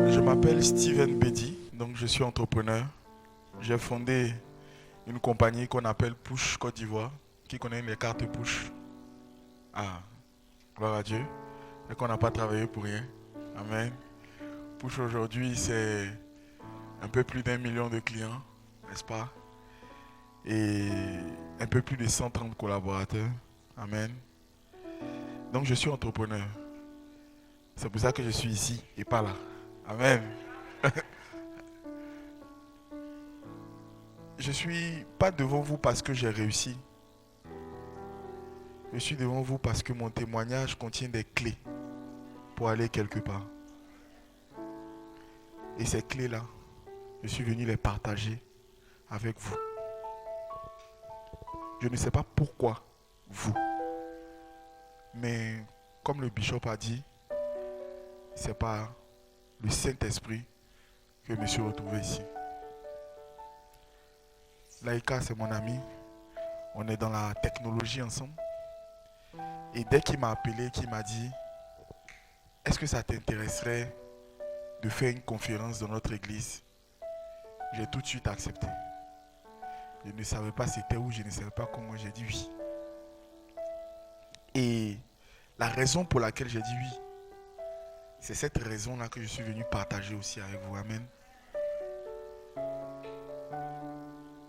Je m'appelle Steven Bedi, donc je suis entrepreneur. J'ai fondé une compagnie qu'on appelle Push Côte d'Ivoire. Qui connaît les cartes Push? Ah, gloire à Dieu. Et qu'on n'a pas travaillé pour rien. Amen. Push aujourd'hui, c'est un peu plus d'1 million de clients, n'est-ce pas? Et un peu plus de 130 collaborateurs. Amen. Donc je suis entrepreneur. C'est pour ça que je suis ici et pas là. Amen. Je ne suis pas devant vous parce que j'ai réussi. Je suis devant vous parce que mon témoignage contient des clés pour aller quelque part. Et ces clés-là, je suis venu les partager avec vous. Je ne sais pas pourquoi vous. Mais comme le bishop a dit, c'est par le Saint-Esprit que je me suis retrouvé ici. Laïka, c'est mon ami. On est dans la technologie ensemble. Et dès qu'il m'a appelé, qu'il m'a dit, est-ce que ça t'intéresserait de faire une conférence dans notre église? J'ai tout de suite accepté. Je ne savais pas c'était où, je ne savais pas comment, j'ai dit oui. Et la raison pour laquelle j'ai dit oui, c'est cette raison-là que je suis venu partager aussi avec vous. Amen.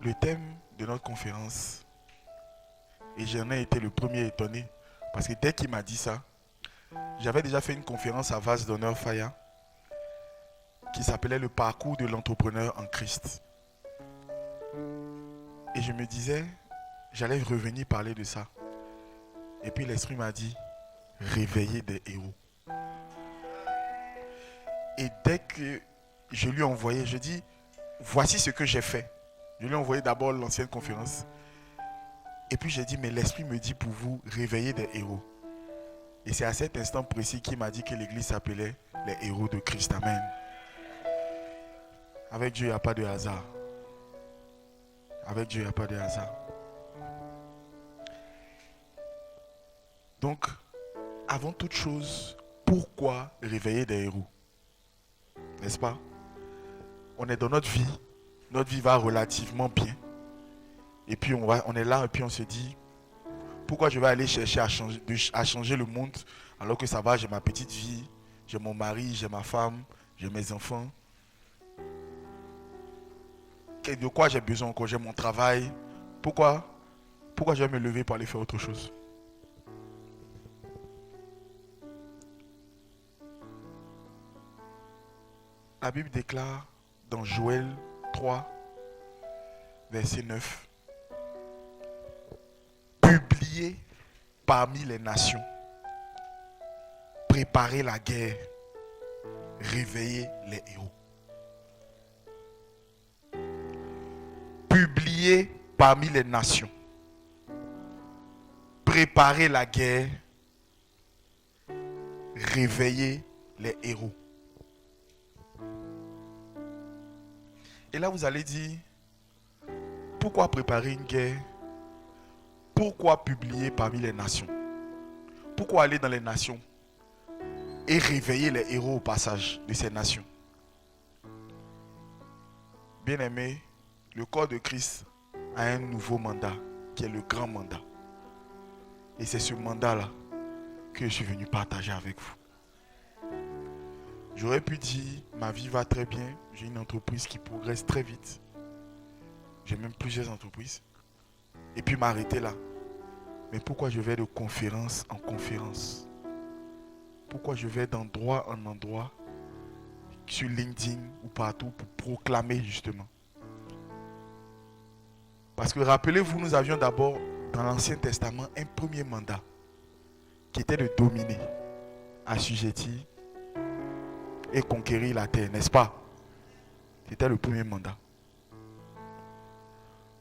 Le thème de notre conférence, et j'en ai été le premier étonné, parce que dès qu'il m'a dit ça, j'avais déjà fait une conférence à Vase d'Honneur Faya qui s'appelait le parcours de l'entrepreneur en Christ. Et je me disais, j'allais revenir parler de ça. Et puis l'Esprit m'a dit, réveiller des héros. Et dès que je lui ai envoyé, je dis, voici ce que j'ai fait. Je lui ai envoyé d'abord l'ancienne conférence. Et puis j'ai dit, mais l'Esprit me dit pour vous, réveiller des héros. Et c'est à cet instant précis qu'il m'a dit que l'église s'appelait les héros de Christ. Amen. Avec Dieu, il n'y a pas de hasard. Avec Dieu, il n'y a pas de hasard. Donc, avant toute chose, pourquoi réveiller des héros? N'est-ce pas? On est dans notre vie va relativement bien. Et puis on est là et puis on se dit, pourquoi je vais aller chercher à changer le monde alors que ça va, j'ai ma petite vie, j'ai mon mari, j'ai ma femme, j'ai mes enfants. De quoi j'ai besoin encore? J'ai mon travail. Pourquoi je vais me lever pour aller faire autre chose? La Bible déclare dans Joël 3, verset 9, publiez parmi les nations, préparez la guerre, réveillez les héros. Publiez parmi les nations, préparez la guerre, réveillez les héros. Et là, vous allez dire, pourquoi préparer une guerre? Pourquoi publier parmi les nations? Pourquoi aller dans les nations et réveiller les héros au passage de ces nations? Bien-aimés, le corps de Christ a un nouveau mandat, qui est le grand mandat. Et c'est ce mandat-là que je suis venu partager avec vous. J'aurais pu dire, ma vie va très bien, j'ai une entreprise qui progresse très vite. J'ai même plusieurs entreprises. Et puis m'arrêter là. Mais pourquoi je vais de conférence en conférence? Pourquoi je vais d'endroit en endroit, sur LinkedIn ou partout, pour proclamer justement? Parce que rappelez-vous, nous avions d'abord dans l'Ancien Testament un premier mandat qui était de dominer, assujettir et conquérir la terre, n'est-ce pas? C'était le premier mandat.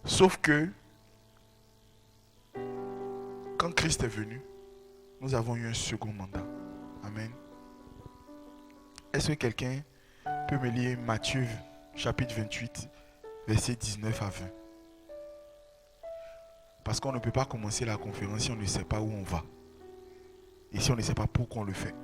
Sauf que quand Christ est venu, nous avons eu un second mandat. Amen. Est-ce que quelqu'un peut me lire Matthieu chapitre 28, versets 19 à 20? Parce qu'on ne peut pas commencer la conférence si on ne sait pas où on va. Et si on ne sait pas pourquoi on le fait.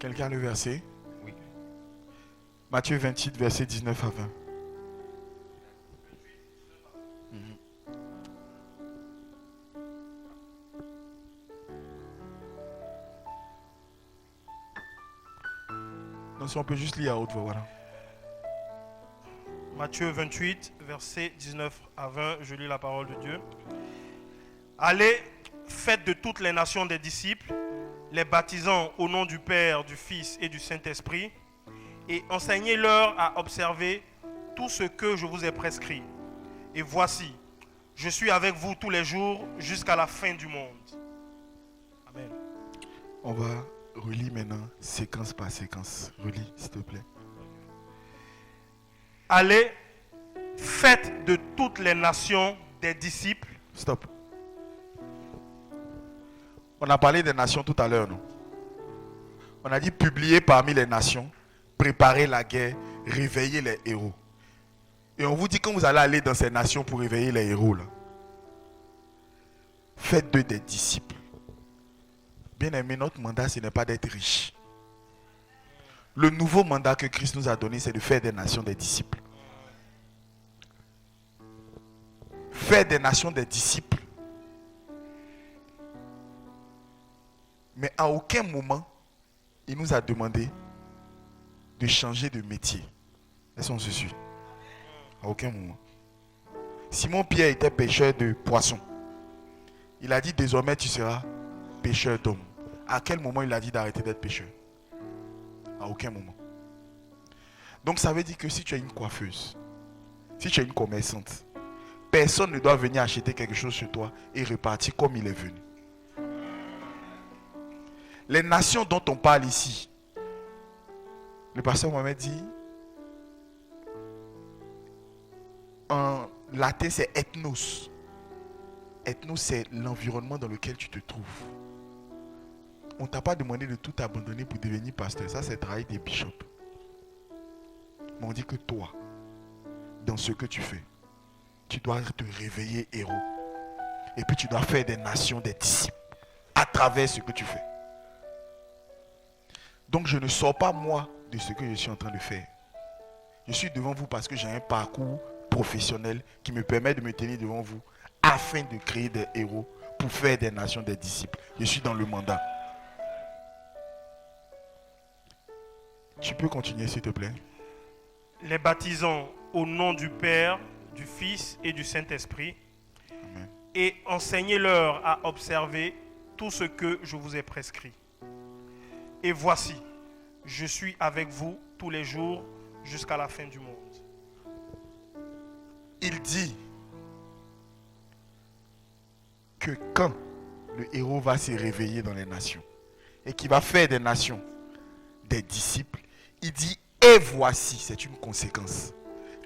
Quelqu'un a le verset? Oui. Matthieu 28, verset 19 à 20. Donc si on peut juste lire à haute voix, voilà. Matthieu 28, verset 19 à 20, je lis la parole de Dieu. Allez, faites de toutes les nations des disciples, les baptisant au nom du Père, du Fils et du Saint-Esprit, et enseignez-leur à observer tout ce que je vous ai prescrit. Et voici, je suis avec vous tous les jours jusqu'à la fin du monde. Amen. On va relire maintenant, séquence par séquence. Relis, s'il te plaît. Allez, faites de toutes les nations des disciples. Stop. On a parlé des nations tout à l'heure, non? On a dit publier parmi les nations, préparer la guerre, réveiller les héros. Et on vous dit quand vous allez aller dans ces nations pour réveiller les héros, là, faites d'eux des disciples. Bien aimé, notre mandat, ce n'est pas d'être riche. Le nouveau mandat que Christ nous a donné, c'est de faire des nations des disciples. Faire des nations des disciples. Mais à aucun moment, il nous a demandé de changer de métier. Est-ce qu'on se suit? À aucun moment. Simon-Pierre était pêcheur de poissons. Il a dit désormais tu seras pêcheur d'hommes. À quel moment il a dit d'arrêter d'être pêcheur? À aucun moment. Donc ça veut dire que si tu es une coiffeuse, si tu es une commerçante, personne ne doit venir acheter quelque chose chez toi et repartir comme il est venu. Les nations dont on parle ici, le pasteur Mohamed dit, en latin c'est ethnos. Ethnos c'est l'environnement dans lequel tu te trouves. On ne t'a pas demandé de tout abandonner pour devenir pasteur. Ça c'est le travail des bishops. Mais on dit que toi, dans ce que tu fais, tu dois te réveiller héros. Et puis tu dois faire des nations, des disciples, à travers ce que tu fais. Donc je ne sors pas moi de ce que je suis en train de faire. Je suis devant vous parce que j'ai un parcours professionnel qui me permet de me tenir devant vous afin de créer des héros pour faire des nations, des disciples. Je suis dans le mandat. Tu peux continuer s'il te plaît. Les baptisant au nom du Père, du Fils et du Saint-Esprit. Amen. Et enseignez-leur à observer tout ce que je vous ai prescrit. Et voici, je suis avec vous tous les jours jusqu'à la fin du monde. Il dit que quand le héros va se réveiller dans les nations et qu'il va faire des nations des disciples, il dit et voici, c'est une conséquence.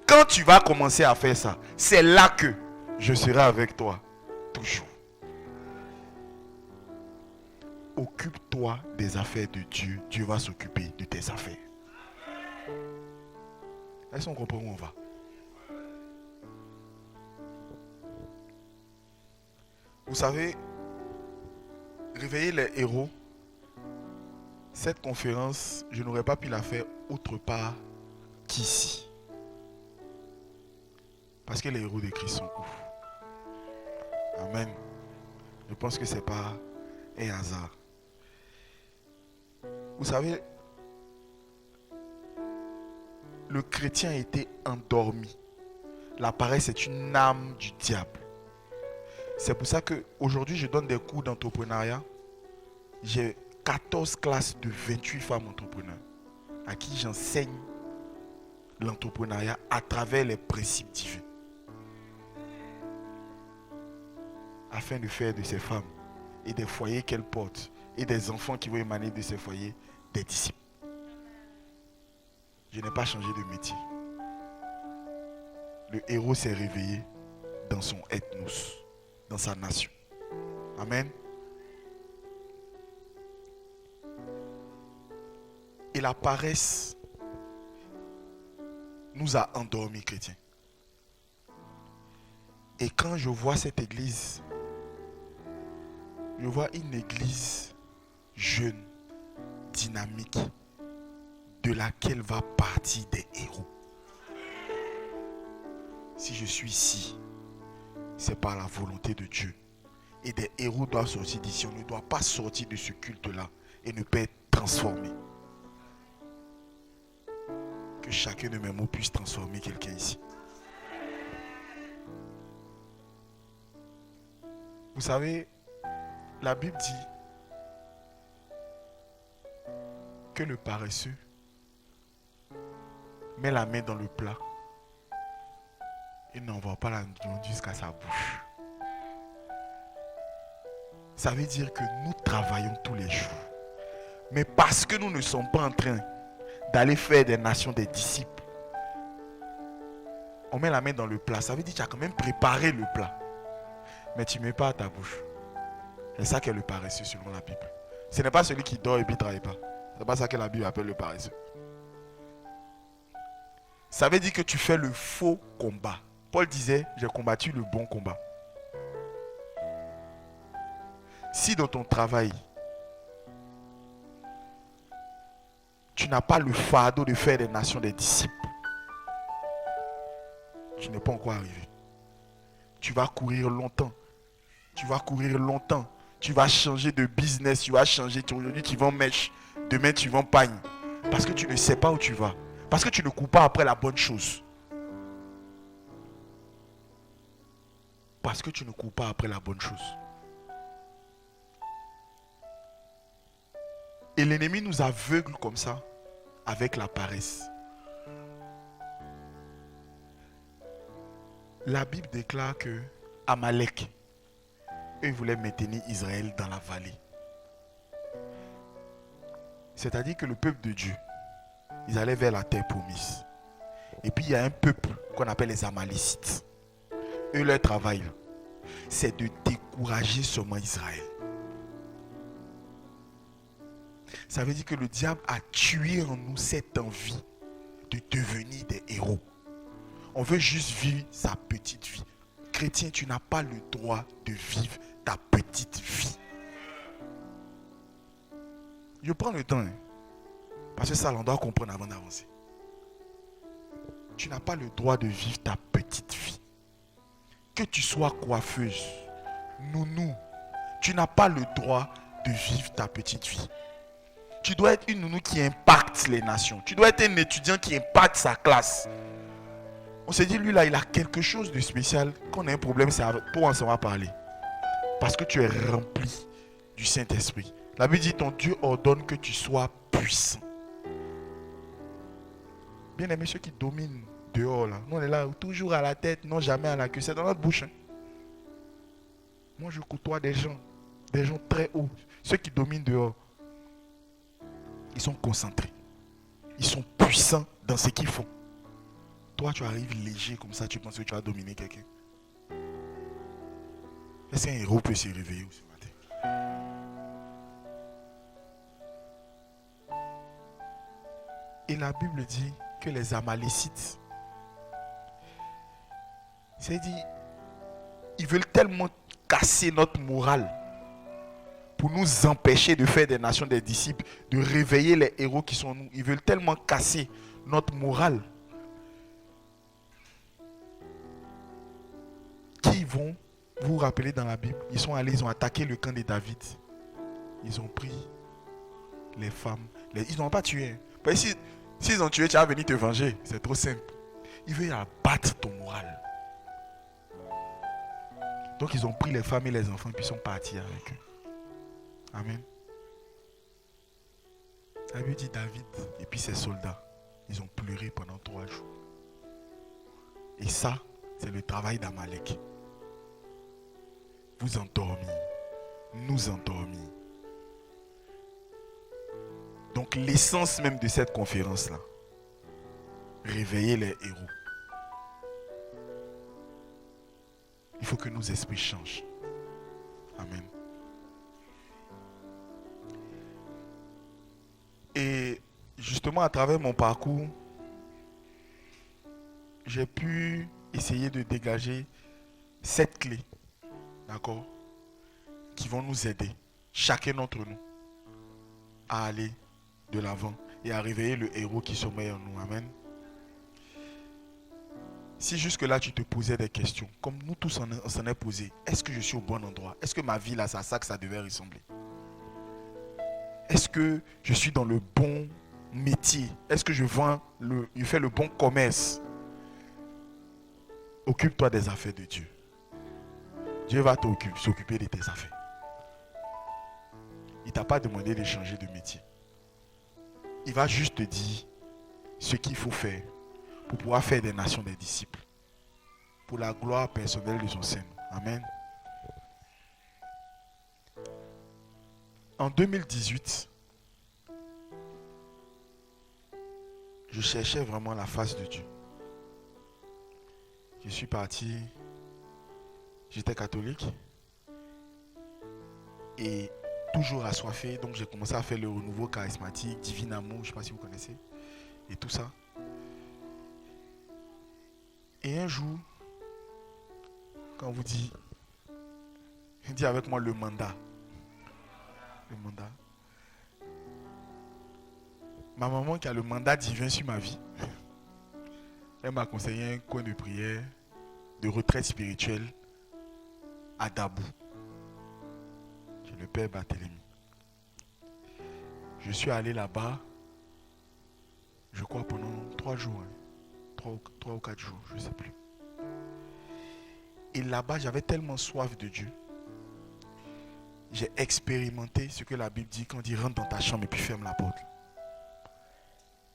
Quand tu vas commencer à faire ça, c'est là que je serai avec toi toujours. Occupe-toi des affaires de Dieu. Dieu va s'occuper de tes affaires. Est-ce qu'on comprend où on va? Vous savez, réveiller les héros, cette conférence, je n'aurais pas pu la faire autre part qu'ici. Parce que les héros de Christ sont ouf. Amen. Je pense que ce n'est pas un hasard. Vous savez, le chrétien était endormi. La paresse est une âme du diable. C'est pour ça qu'aujourd'hui, je donne des cours d'entrepreneuriat. J'ai 14 classes de 28 femmes entrepreneurs à qui j'enseigne l'entrepreneuriat à travers les principes divins. Afin de faire de ces femmes et des foyers qu'elles portent et des enfants qui vont émaner de ces foyers des disciples. Je n'ai pas changé de métier. Le héros s'est réveillé dans son ethnos, dans sa nation. Amen. Et la paresse nous a endormis, chrétiens. Et quand je vois cette église, je vois une église jeune, dynamique de laquelle va partir des héros. Si je suis ici, c'est par la volonté de Dieu. Et des héros doivent sortir d'ici. On ne doit pas sortir de ce culte-là et ne pas être transformé. Que chacun de mes mots puisse transformer quelqu'un ici. Vous savez, la Bible dit que le paresseux met la main dans le plat et n'envoie pas la viande jusqu'à sa bouche. Ça veut dire que nous travaillons tous les jours. Mais parce que nous ne sommes pas en train d'aller faire des nations des disciples, on met la main dans le plat. Ça veut dire que tu as quand même préparé le plat. Mais tu ne mets pas à ta bouche. C'est ça qu'est le paresseux selon la Bible. Ce n'est pas celui qui dort et puis ne travaille pas. Ce n'est pas ça que la Bible appelle le paresseux. Ça veut dire que tu fais le faux combat. Paul disait, j'ai combattu le bon combat. Si dans ton travail, tu n'as pas le fardeau de faire des nations des disciples, tu n'es pas encore arrivé. Tu vas courir longtemps. Tu vas courir longtemps. Tu vas changer de business. Tu vas changer. Aujourd'hui, tu vends mèche. Demain, tu vends pagne. Parce que tu ne sais pas où tu vas. Parce que tu ne cours pas après la bonne chose. Parce que tu ne cours pas après la bonne chose. Et l'ennemi nous aveugle comme ça, avec la paresse. La Bible déclare que Amalek, eux voulaient maintenir Israël dans la vallée. C'est-à-dire que le peuple de Dieu, ils allaient vers la terre promise. Et puis il y a un peuple qu'on appelle les Amalécites. Eux, leur travail, c'est de décourager seulement Israël. Ça veut dire que le diable a tué en nous cette envie de devenir des héros. On veut juste vivre sa petite vie. Chrétien, tu n'as pas le droit de vivre ta petite vie. Je prends le temps, parce que ça, on doit comprendre avant d'avancer. Tu n'as pas le droit de vivre ta petite vie. Que tu sois coiffeuse, nounou, tu n'as pas le droit de vivre ta petite vie. Tu dois être une nounou qui impacte les nations. Tu dois être un étudiant qui impacte sa classe. On s'est dit, lui là, il a quelque chose de spécial. Quand on a un problème, c'est avec toi, on s'en va parler. Parce que tu es rempli du Saint-Esprit. La Bible dit, ton Dieu ordonne que tu sois puissant. Bien aimé, ceux qui dominent dehors là, nous on est là toujours à la tête, non jamais à la queue. C'est dans notre bouche. Moi je côtoie des gens très hauts. Ceux qui dominent dehors, ils sont concentrés. Ils sont puissants dans ce qu'ils font. Toi, tu arrives léger comme ça, tu penses que tu vas dominer quelqu'un. Est-ce qu'un héros peut se réveiller ce matin? Et la Bible dit que les Amalécites, c'est-à-dire, ils veulent tellement casser notre morale pour nous empêcher de faire des nations des disciples, de réveiller les héros qui sont nous. Ils veulent tellement casser notre morale qu'ils vont, vous vous rappelez dans la Bible, ils sont allés, ils ont attaqué le camp de David. Ils ont pris les femmes. Ils n'ont pas tué. Parce que s'ils ont tué, tu vas venir te venger. C'est trop simple. Ils veulent abattre ton moral. Donc ils ont pris les femmes et les enfants et puis ils sont partis avec eux. Amen. Ça veut dire David et puis ses soldats, ils ont pleuré pendant 3 jours. Et ça, c'est le travail d'Amalek. Vous endormir, nous endormir. Donc l'essence même de cette conférence-là, réveiller les héros. Il faut que nos esprits changent. Amen. Et justement, à travers mon parcours, j'ai pu essayer de dégager 7 clés, d'accord, qui vont nous aider, chacun d'entre nous, à aller de l'avant et à réveiller le héros qui sommeille en nous. Amen. Si jusque-là tu te posais des questions, comme nous tous on s'en est posé, est-ce que je suis au bon endroit? Est-ce que ma vie là, c'est à ça que ça devait ressembler? Est-ce que je suis dans le bon métier? Est-ce que je fais le bon commerce? Occupe-toi des affaires de Dieu. Dieu va s'occuper de tes affaires. Il ne t'a pas demandé de changer de métier. Il va juste te dire ce qu'il faut faire pour pouvoir faire des nations des disciples. Pour la gloire personnelle de son Seigneur. Amen. En 2018, je cherchais vraiment la face de Dieu. Je suis parti, j'étais catholique et toujours assoiffé, donc j'ai commencé à faire le renouveau charismatique, Divin Amour, je ne sais pas si vous connaissez, et tout ça. Et un jour, quand on vous dit avec moi le mandat. Le mandat. Ma maman qui a le mandat divin sur ma vie, elle m'a conseillé un coin de prière, de retraite spirituelle à Dabou. Chez le père Barthélemy. Je suis allé là-bas, je crois pendant 3 jours. 3 ou 4 jours, je ne sais plus. Et là-bas, j'avais tellement soif de Dieu. J'ai expérimenté ce que la Bible dit quand il dit rentre dans ta chambre et puis ferme la porte.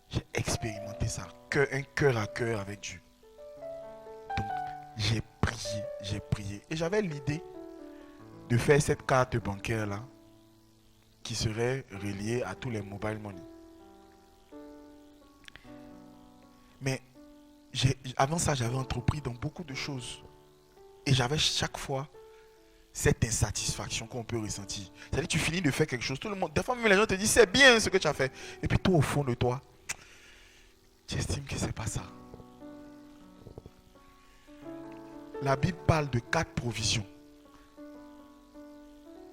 J'ai expérimenté ça, un cœur à cœur avec Dieu. Donc, j'ai prié. Et j'avais l'idée de faire cette carte bancaire-là qui serait reliée à tous les mobile money. Mais avant ça, j'avais entrepris dans beaucoup de choses. Et j'avais chaque fois cette insatisfaction qu'on peut ressentir. C'est-à-dire que tu finis de faire quelque chose. Tout le monde, des fois même les gens te disent c'est bien ce que tu as fait. Et puis toi au fond de toi, tu estimes que c'est pas ça. La Bible parle de 4 provisions.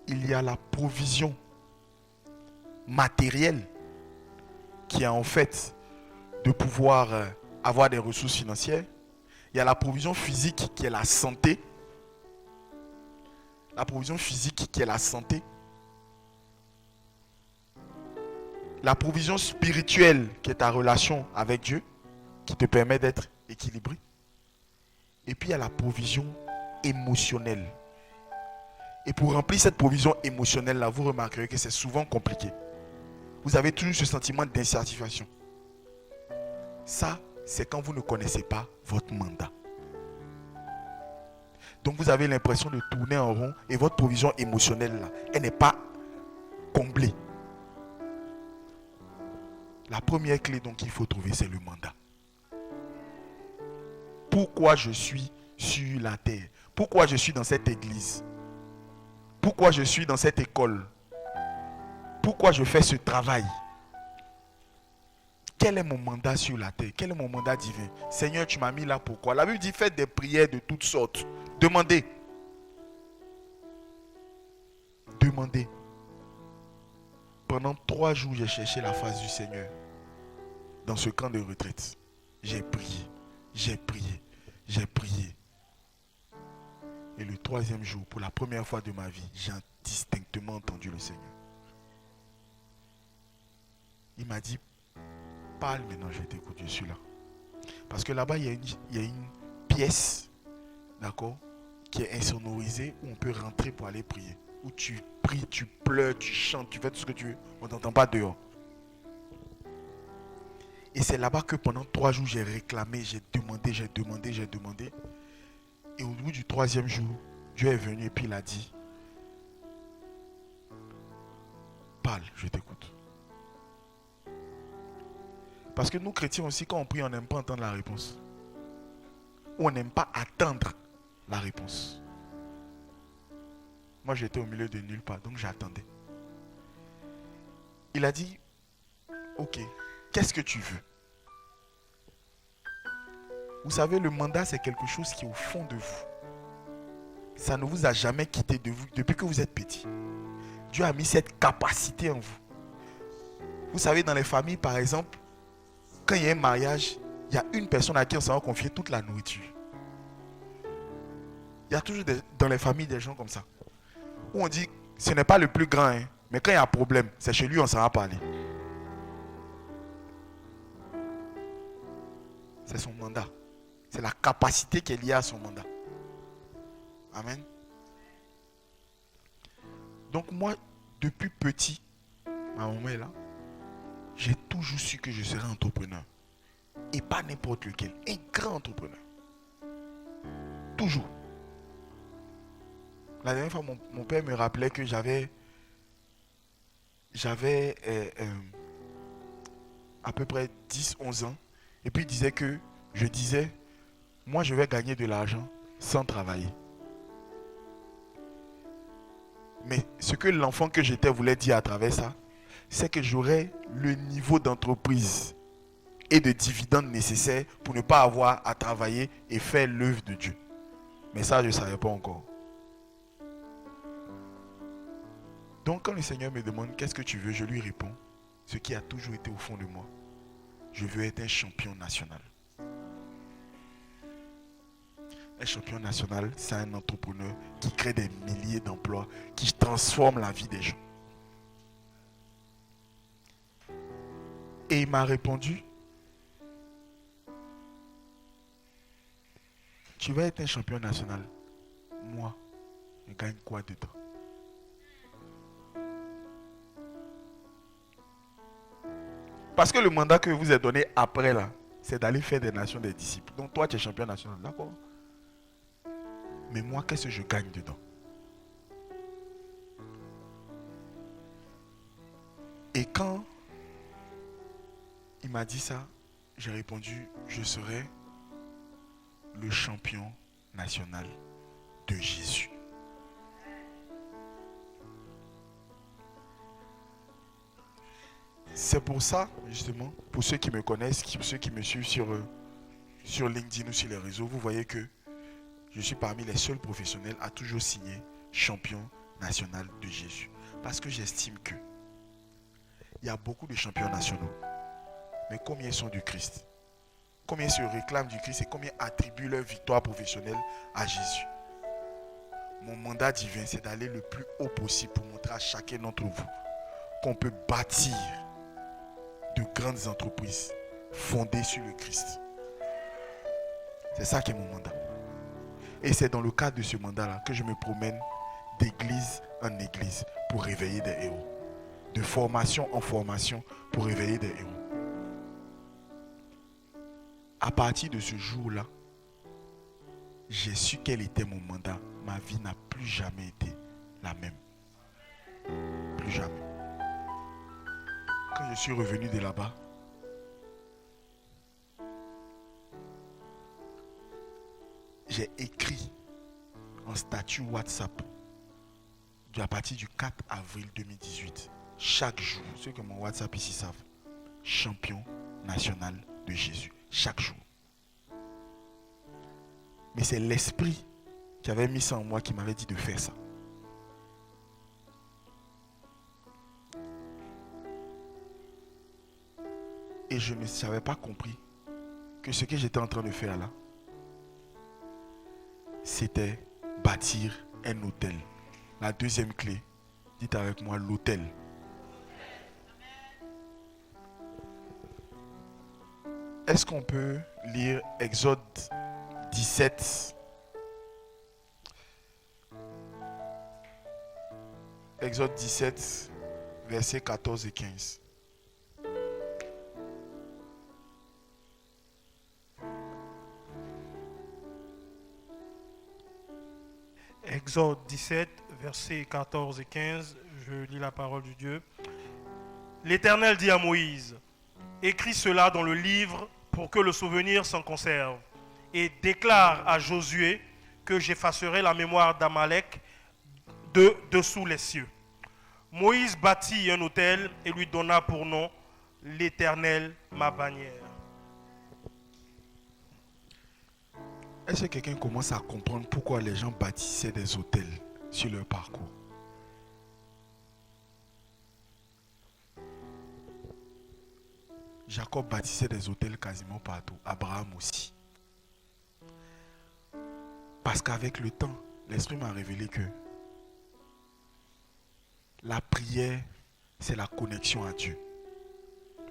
Il y a la provision matérielle qui est en fait de pouvoir avoir des ressources financières. Il y a la provision physique qui est la santé. La provision physique qui est la santé. La provision spirituelle qui est ta relation avec Dieu, qui te permet d'être équilibré. Et puis il y a la provision émotionnelle. Et pour remplir cette provision émotionnelle-là, vous remarquerez que c'est souvent compliqué. Vous avez toujours ce sentiment d'insatisfaction. Ça, c'est quand vous ne connaissez pas votre mandat. Donc vous avez l'impression de tourner en rond et votre provision émotionnelle, là, elle n'est pas comblée. La première clé donc qu'il faut trouver, c'est le mandat. Pourquoi je suis sur la terre? Pourquoi je suis dans cette église? Pourquoi je suis dans cette école? Pourquoi je fais ce travail? Quel est mon mandat sur la terre? Quel est mon mandat divin? Seigneur, tu m'as mis là pourquoi? La Bible dit faites des prières de toutes sortes. Demandez. Demandez. Pendant 3 jours, j'ai cherché la face du Seigneur. Dans ce camp de retraite. J'ai prié. J'ai prié. J'ai prié. Et le 3e jour, pour la première fois de ma vie, j'ai distinctement entendu le Seigneur. Il m'a dit, parle maintenant, je t'écoute, je suis là. Parce que là-bas, il y a une pièce, d'accord, qui est insonorisée, où on peut rentrer pour aller prier. Où tu pries, tu pleures, tu chantes, tu fais tout ce que tu veux. On ne t'entend pas dehors. Et c'est là-bas que pendant 3 jours, j'ai réclamé, j'ai demandé. Et au bout du 3e jour, Dieu est venu et puis il a dit, parle, je t'écoute. Parce que nous, chrétiens aussi, quand on prie, on n'aime pas entendre la réponse. Ou on n'aime pas attendre la réponse. Moi, j'étais au milieu de nulle part, donc j'attendais. Il a dit, ok, qu'est-ce que tu veux? Vous savez, le mandat, c'est quelque chose qui est au fond de vous. Ça ne vous a jamais quitté de vous depuis que vous êtes petit. Dieu a mis cette capacité en vous. Vous savez, dans les familles, par exemple, quand il y a un mariage, il y a une personne à qui on s'en va confier toute la nourriture. Il y a toujours dans les familles des gens comme ça. Où on dit, ce n'est pas le plus grand, hein, mais quand il y a un problème, c'est chez lui on s'en va parler. C'est son mandat. C'est la capacité qui est liée à son mandat. Amen. Donc moi, depuis petit, ma maman est là, j'ai toujours su que je serais entrepreneur. Et pas n'importe lequel. Un grand entrepreneur. Toujours. La dernière fois, mon père me rappelait que j'avais à peu près 10-11 ans. Et puis il disait que je disais, moi je vais gagner de l'argent sans travailler. Mais ce que l'enfant que j'étais voulait dire à travers ça, c'est que j'aurais le niveau d'entreprise et de dividendes nécessaires pour ne pas avoir à travailler et faire l'œuvre de Dieu. Mais ça, je ne savais pas encore. Donc quand le Seigneur me demande qu'est-ce que tu veux, je lui réponds ce qui a toujours été au fond de moi. Je veux être un champion national. Un champion national, c'est un entrepreneur qui crée des milliers d'emplois, qui transforme la vie des gens. Et il m'a répondu, tu vas être un champion national. Moi, je gagne quoi dedans? Parce que le mandat que je vous ai donné après là, c'est d'aller faire des nations des disciples. Donc toi, tu es champion national, d'accord? Mais moi, qu'est-ce que je gagne dedans? Et quand il m'a dit ça, j'ai répondu, je serai le champion national de Jésus. C'est pour ça, justement, pour ceux qui me connaissent, pour ceux qui me suivent sur LinkedIn ou sur les réseaux, vous voyez que je suis parmi les seuls professionnels à toujours signer champion national de Jésus. Parce que j'estime que il y a beaucoup de champions nationaux. Mais combien sont du Christ? Combien se réclament du Christ et combien attribuent leur victoire professionnelle à Jésus? Mon mandat divin, c'est d'aller le plus haut possible pour montrer à chacun d'entre vous qu'on peut bâtir de grandes entreprises fondées sur le Christ. C'est ça qui est mon mandat. Et c'est dans le cadre de ce mandat-là que je me promène d'église en église pour réveiller des héros. De formation en formation pour réveiller des héros. À partir de ce jour-là, j'ai su quel était mon mandat. Ma vie n'a plus jamais été la même. Plus jamais. Quand je suis revenu de là-bas, j'ai écrit en statut WhatsApp à partir du 4 avril 2018. Chaque jour, ceux qui ont mon WhatsApp ici savent, champion national de Jésus. Chaque jour. Mais c'est l'esprit qui avait mis ça en moi qui m'avait dit de faire ça. Et je ne savais pas compris que ce que j'étais en train de faire là, c'était bâtir un hôtel. La deuxième clé, dites avec moi l'hôtel. Est-ce qu'on peut lire Exode 17? Exode 17, versets 14 et 15. Exode 17, versets 14 et 15, je lis la parole de Dieu. L'Éternel dit à Moïse, écris cela dans le livre pour que le souvenir s'en conserve, et déclare à Josué que j'effacerai la mémoire d'Amalek de dessous les cieux. Moïse bâtit un autel et lui donna pour nom l'Éternel ma bannière. Est-ce que quelqu'un commence à comprendre pourquoi les gens bâtissaient des hôtels sur leur parcours? Jacob bâtissait des hôtels quasiment partout. Abraham aussi. Parce qu'avec le temps, l'Esprit m'a révélé que la prière, c'est la connexion à Dieu.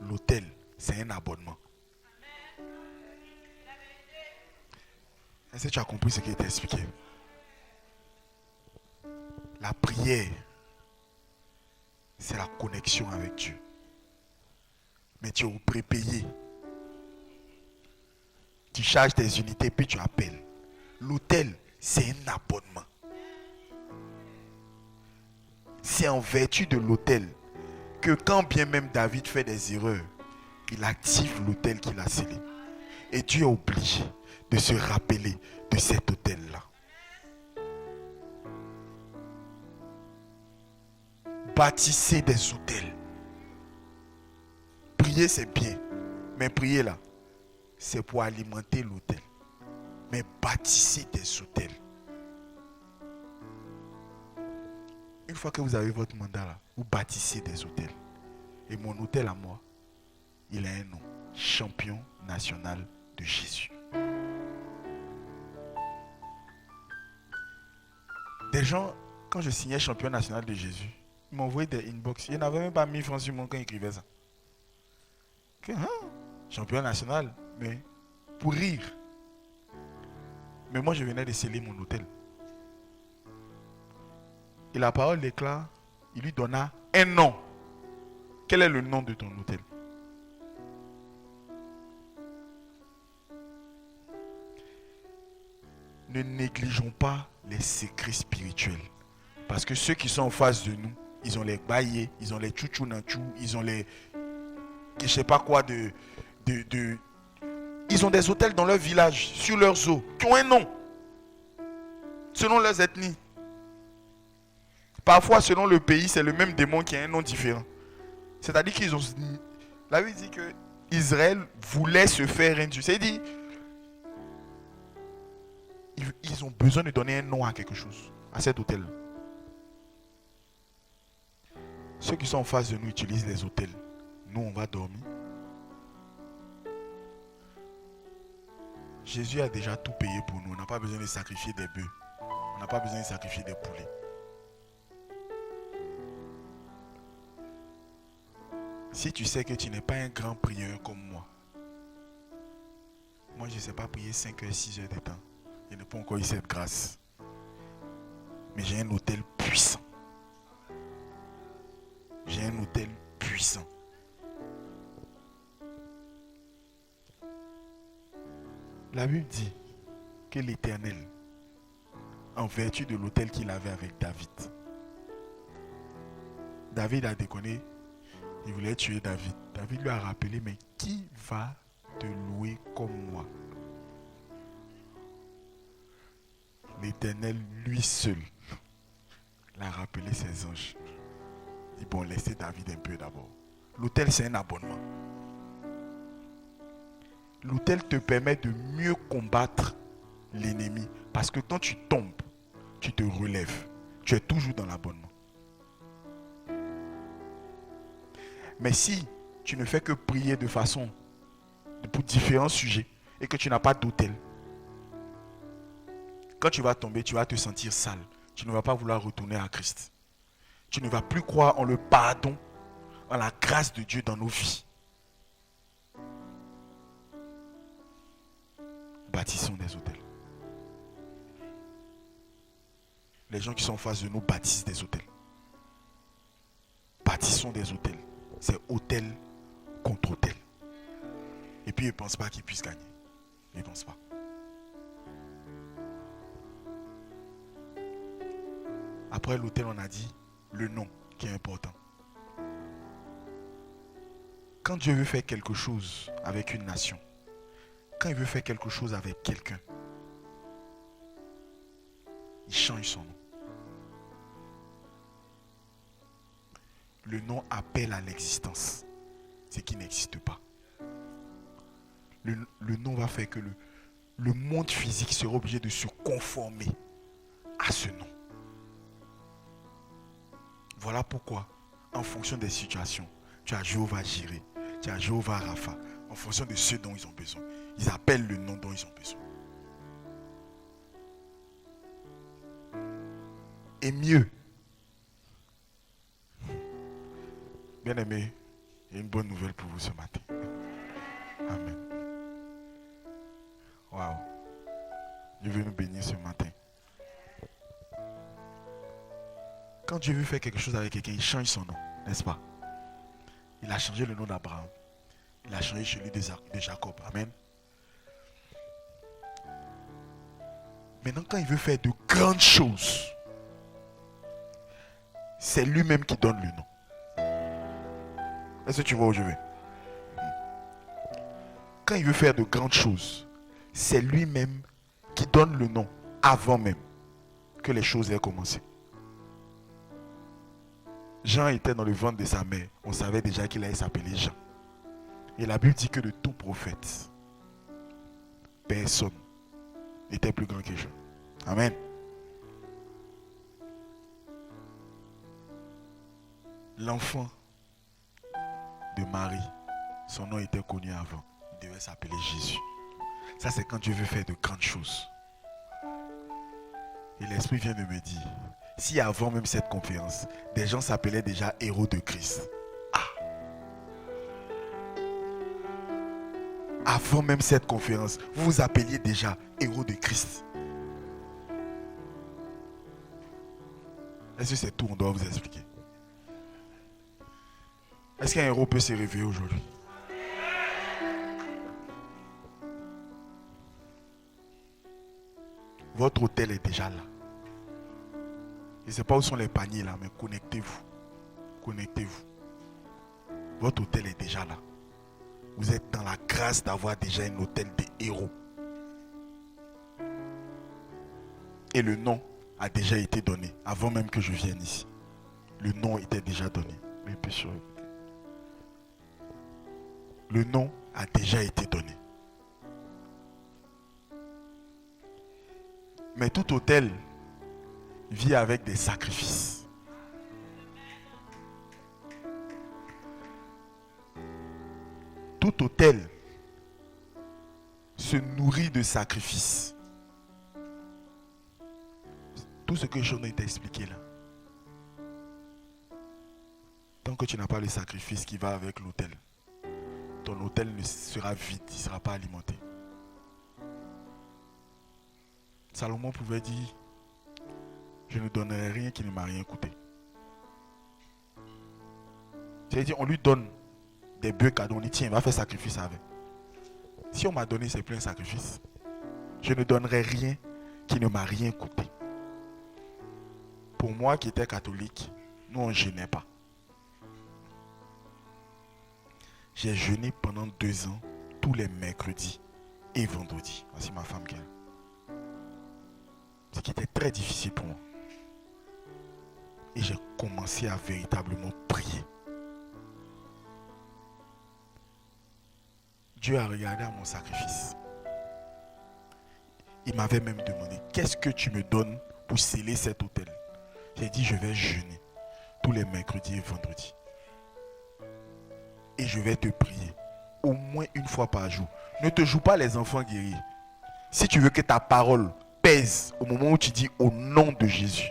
L'autel, c'est un abonnement. Est-ce que tu as compris ce qui est expliqué? La prière, c'est la connexion avec Dieu. Mais tu es au prépayé. Tu charges tes unités puis tu appelles. L'autel, c'est un abonnement. C'est en vertu de l'autel que quand bien même David fait des erreurs, il active l'autel qu'il a scellé. Et Dieu est obligé de se rappeler de cet autel-là. Bâtissez des autels. Prier, c'est bien. Mais prier là, c'est pour alimenter l'autel. Mais bâtissez des autels. Une fois que vous avez votre mandat là, vous bâtissez des autels. Et mon autel à moi, il a un nom. Champion national de Jésus. Des gens, quand je signais champion national de Jésus, ils m'envoyaient des inbox. Ils n'avaient même pas 1000 francs sur mon quand ils écrivaient ça. Que, hein? Champion national, mais pour rire. Mais moi, je venais de sceller mon hôtel. Et la parole déclare, il lui donna un nom. Quel est le nom de ton hôtel? Ne négligeons pas les secrets spirituels. Parce que ceux qui sont en face de nous, ils ont les baillés, ils ont les tchouchou-nanchou, ils ont les... je ne sais pas quoi Ils ont des hôtels dans leur village, sur leurs eaux, qui ont un nom. Selon leurs ethnies. Parfois, selon le pays, c'est le même démon qui a un nom différent. C'est-à-dire qu'ils ont... La Bible dit que Israël voulait se faire un Dieu. C'est-à-dire, ils ont besoin de donner un nom à quelque chose, à cet hôtel. Ceux qui sont en face de nous utilisent les hôtels. Nous, on va dormir. Jésus a déjà tout payé pour nous. On n'a pas besoin de sacrifier des bœufs. On n'a pas besoin de sacrifier des poulets. Si tu sais que tu n'es pas un grand prieur comme moi, je ne sais pas prier 5 heures, 6 heures de temps. Je n'ai pas encore eu cette grâce. Mais j'ai un hôtel puissant. J'ai un hôtel puissant. La Bible dit que l'Éternel, en vertu de l'hôtel qu'il avait avec David, David a déconné, il voulait tuer David. David lui a rappelé, mais qui va te louer comme moi? L'Éternel, lui seul, l'a rappelé ses anges. Il dit, bon, laissez David un peu d'abord. L'hôtel, c'est un abonnement. L'hôtel te permet de mieux combattre l'ennemi. Parce que quand tu tombes, tu te relèves. Tu es toujours dans l'abonnement. Mais si tu ne fais que prier de façon pour différents sujets et que tu n'as pas d'hôtel, quand tu vas tomber, tu vas te sentir sale. Tu ne vas pas vouloir retourner à Christ. Tu ne vas plus croire en le pardon, en la grâce de Dieu dans nos vies. Bâtissons des hôtels. Les gens qui sont en face de nous bâtissent des hôtels. Bâtissons des hôtels. C'est hôtel contre hôtel. Et puis ils ne pensent pas qu'ils puissent gagner. Ils ne pensent pas. Après l'hôtel, on a dit le nom qui est important. Quand Dieu veut faire quelque chose avec une nation, quand il veut faire quelque chose avec quelqu'un, il change son nom. Le nom appelle à l'existence ce qui n'existe pas. Le nom va faire que le monde physique sera obligé de se conformer à ce nom. Voilà pourquoi, en fonction des situations, tu as Jéhovah Jireh, Tu as Jéhovah Rapha. En fonction de ce dont ils ont besoin. Ils appellent le nom dont ils ont besoin. Et mieux. Bien aimé, il y a une bonne nouvelle pour vous ce matin. Amen. Waouh. Dieu veut nous bénir ce matin. Quand Dieu veut faire quelque chose avec quelqu'un, il change son nom, n'est-ce pas? Il a changé le nom d'Abraham. Il a changé celui de Jacob. Amen. Maintenant, quand il veut faire de grandes choses, c'est lui-même qui donne le nom. Est-ce que tu vois où je vais? Quand il veut faire de grandes choses, c'est lui-même qui donne le nom avant même que les choses aient commencé. Jean était dans le ventre de sa mère. On savait déjà qu'il allait s'appeler Jean. Et la Bible dit que de tout prophète, personne n'était plus grand que Jean. Amen. L'enfant de Marie, son nom était connu avant. Il devait s'appeler Jésus. Ça, c'est quand Dieu veut faire de grandes choses. Et l'Esprit vient de me dire, si avant même cette conférence, des gens s'appelaient déjà héros de Christ. Avant même cette conférence, vous vous appeliez déjà héros de Christ. Est-ce que c'est tout? On doit vous expliquer. Est-ce qu'un héros peut se réveiller aujourd'hui? Votre hôtel est déjà là. Je ne sais pas où sont les paniers là, mais connectez-vous. Connectez-vous. Votre hôtel est déjà là. Vous êtes dans la grâce d'avoir déjà un hôtel de héros. Et le nom a déjà été donné avant même que je vienne ici. Le nom était déjà donné. Le nom a déjà été donné. Mais tout hôtel vit avec des sacrifices. Tout hôtel se nourrit de sacrifices. Tout ce que Jean t'a expliqué là. Tant que tu n'as pas le sacrifice qui va avec l'autel, ton autel ne sera vide, il ne sera pas alimenté. Salomon pouvait dire, je ne donnerai rien qui ne m'a rien coûté. C'est-à-dire, on lui donne des bœufs cadeaux, on dit, tiens, va faire sacrifice avec. Si on m'a donné, c'est plein sacrifice. Je ne donnerai rien qui ne m'a rien coûté. Pour moi qui étais catholique, nous on ne jeûnait pas. J'ai jeûné pendant 2 ans, tous les mercredis et vendredis. Voici ma femme qui est là. Ce qui était très difficile pour moi. Et j'ai commencé à véritablement prier. Dieu a regardé à mon sacrifice. Il m'avait même demandé, qu'est-ce que tu me donnes pour sceller cet autel? J'ai dit, je vais jeûner tous les mercredis et vendredis. Et je vais te prier au moins une fois par jour. Ne te joue pas les enfants guéris. Si tu veux que ta parole pèse au moment où tu dis au nom de Jésus,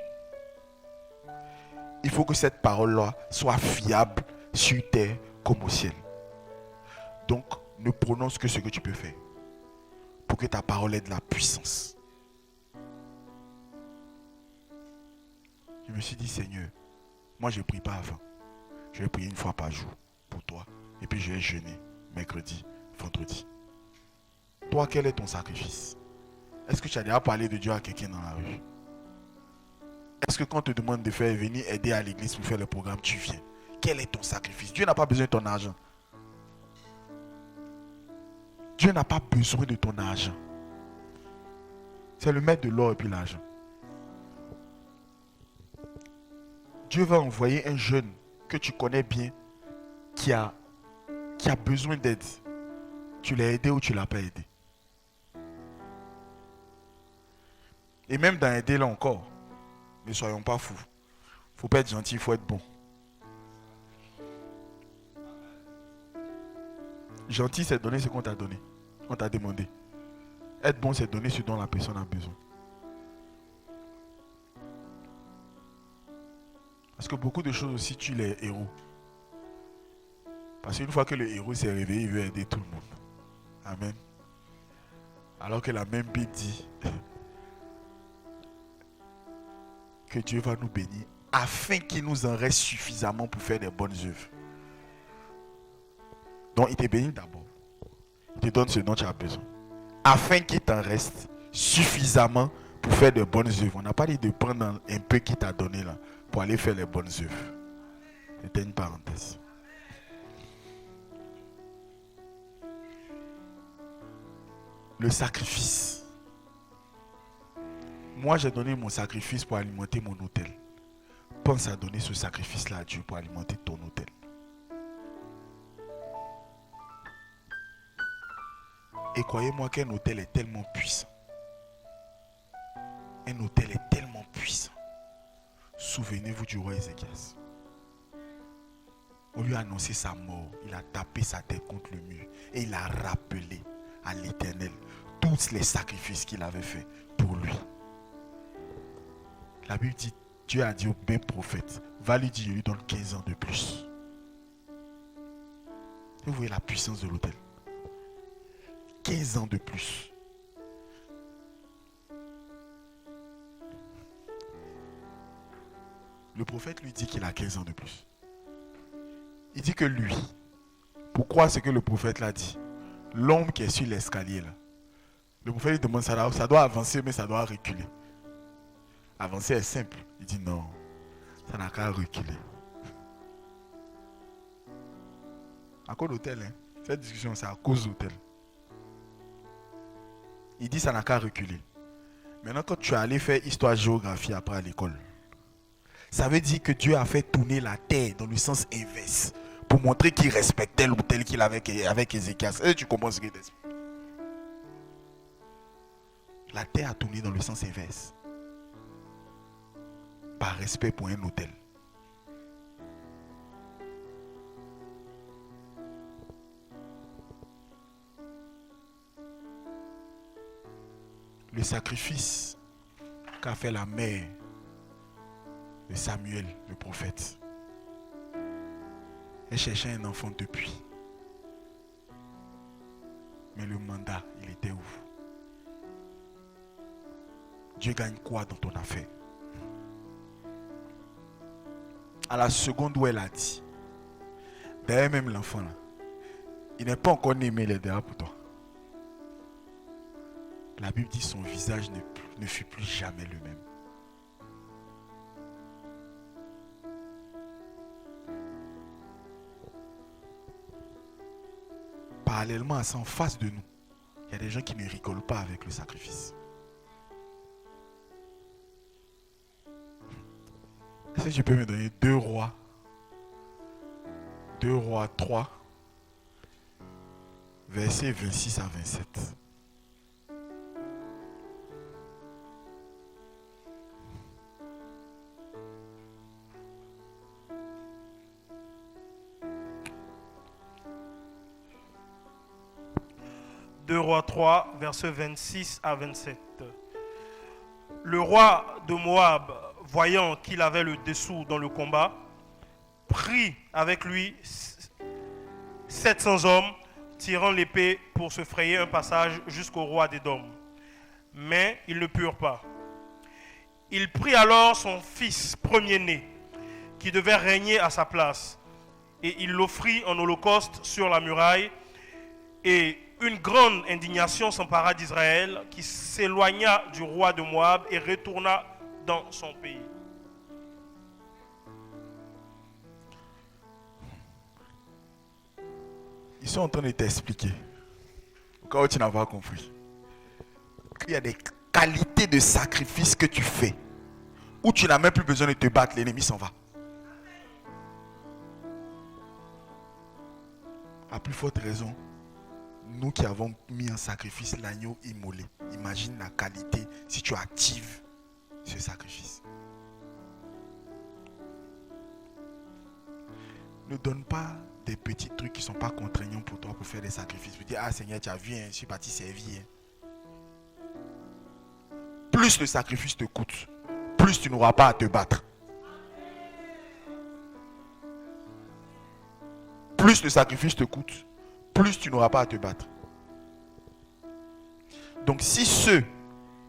il faut que cette parole-là soit fiable sur terre comme au ciel. Donc, ne prononce que ce que tu peux faire pour que ta parole ait de la puissance. Je me suis dit, Seigneur, moi je ne prie pas avant. Je vais prier une fois par jour pour toi. Et puis je vais jeûner mercredi, vendredi. Toi, quel est ton sacrifice? Est-ce que tu as déjà parlé de Dieu à quelqu'un dans la rue? Est-ce que quand on te demande de faire venir aider à l'église pour faire le programme, tu viens? Quel est ton sacrifice? Dieu n'a pas besoin de ton argent. Dieu n'a pas besoin de ton argent. C'est le maître de l'or et puis l'argent. Dieu va envoyer un jeune que tu connais bien qui a besoin d'aide. Tu l'as aidé ou tu ne l'as pas aidé. Et même dans aider là encore, ne soyons pas fous. Il ne faut pas être gentil, il faut être bon. Gentil, c'est donner ce qu'on t'a donné. On t'a demandé. Être bon, c'est donner ce dont la personne a besoin. Parce que beaucoup de choses aussi tuent les héros. Parce qu'une fois que le héros s'est réveillé, il veut aider tout le monde. Amen. Alors que la même Bible dit que Dieu va nous bénir afin qu'il nous en reste suffisamment pour faire des bonnes œuvres. Donc il te bénit d'abord. Il te donne ce dont tu as besoin. Afin qu'il t'en reste suffisamment pour faire de bonnes œuvres. On n'a pas dit de prendre un peu qu'il t'a donné là pour aller faire les bonnes œuvres. C'était une parenthèse. Le sacrifice. Moi, j'ai donné mon sacrifice pour alimenter mon hôtel. Pense à donner ce sacrifice-là à Dieu pour alimenter ton hôtel. Et croyez-moi qu'un hôtel est tellement puissant. Un hôtel est tellement puissant. Souvenez-vous du roi Ézéchias. On lui a annoncé sa mort. Il a tapé sa tête contre le mur. Et il a rappelé à l'Éternel tous les sacrifices qu'il avait fait pour lui. La Bible dit, Dieu a dit au même prophète, va lui dire, je lui donne 15 ans de plus. Vous voyez la puissance de l'autel. 15 ans de plus. Le prophète lui dit qu'il a 15 ans de plus. Il dit que lui, pour croire ce que le prophète l'a dit, l'homme qui est sur l'escalier là, le prophète lui demande, ça doit avancer mais ça doit reculer. Avancer est simple. Il dit non, ça n'a qu'à reculer. À cause d'hôtel, hein? Cette discussion c'est à cause d'hôtel. Il dit ça n'a qu'à reculer. Maintenant quand tu es allé faire histoire-géographie après à l'école, ça veut dire que Dieu a fait tourner la terre dans le sens inverse pour montrer qu'il respectait l'hôtel qu'il avait avec Ézéchias. Et tu comprends ce qu'il dit? La terre a tourné dans le sens inverse. Par respect pour un hôtel. Le sacrifice qu'a fait la mère de Samuel, le prophète. Elle cherchait un enfant depuis. Mais le mandat, il était où? Dieu gagne quoi dans ton affaire? À la seconde où elle a dit, d'ailleurs même l'enfant là, il n'est pas encore né, mais il est derrière pour toi. La Bible dit son visage ne fut plus jamais le même. Parallèlement à ça, en face de nous, il y a des gens qui ne rigolent pas avec le sacrifice. Est-ce que tu peux me donner 2 Rois 3, versets 26 à 27. Deux Rois 3, versets 26 à 27. Le roi de Moab, voyant qu'il avait le dessous dans le combat, prit avec lui 700 hommes, tirant l'épée pour se frayer un passage jusqu'au roi d'Édom. Mais ils ne purent pas. Il prit alors son fils premier-né, qui devait régner à sa place, et il l'offrit en holocauste sur la muraille, et une grande indignation s'empara d'Israël, qui s'éloigna du roi de Moab et retourna dans son pays. Ils sont en train de t'expliquer, au cas où tu n'as pas compris, qu'il y a des qualités de sacrifice que tu fais, où tu n'as même plus besoin de te battre, l'ennemi s'en va. À plus forte raison, nous qui avons mis en sacrifice l'agneau immolé, imagine la qualité si tu actives ce sacrifice. Ne donne pas des petits trucs qui ne sont pas contraignants pour toi pour faire des sacrifices. Tu dis, ah Seigneur, tu as vu, je suis parti servir. Plus le sacrifice te coûte, plus tu n'auras pas à te battre. Plus le sacrifice te coûte, plus tu n'auras pas à te battre. Donc si ceux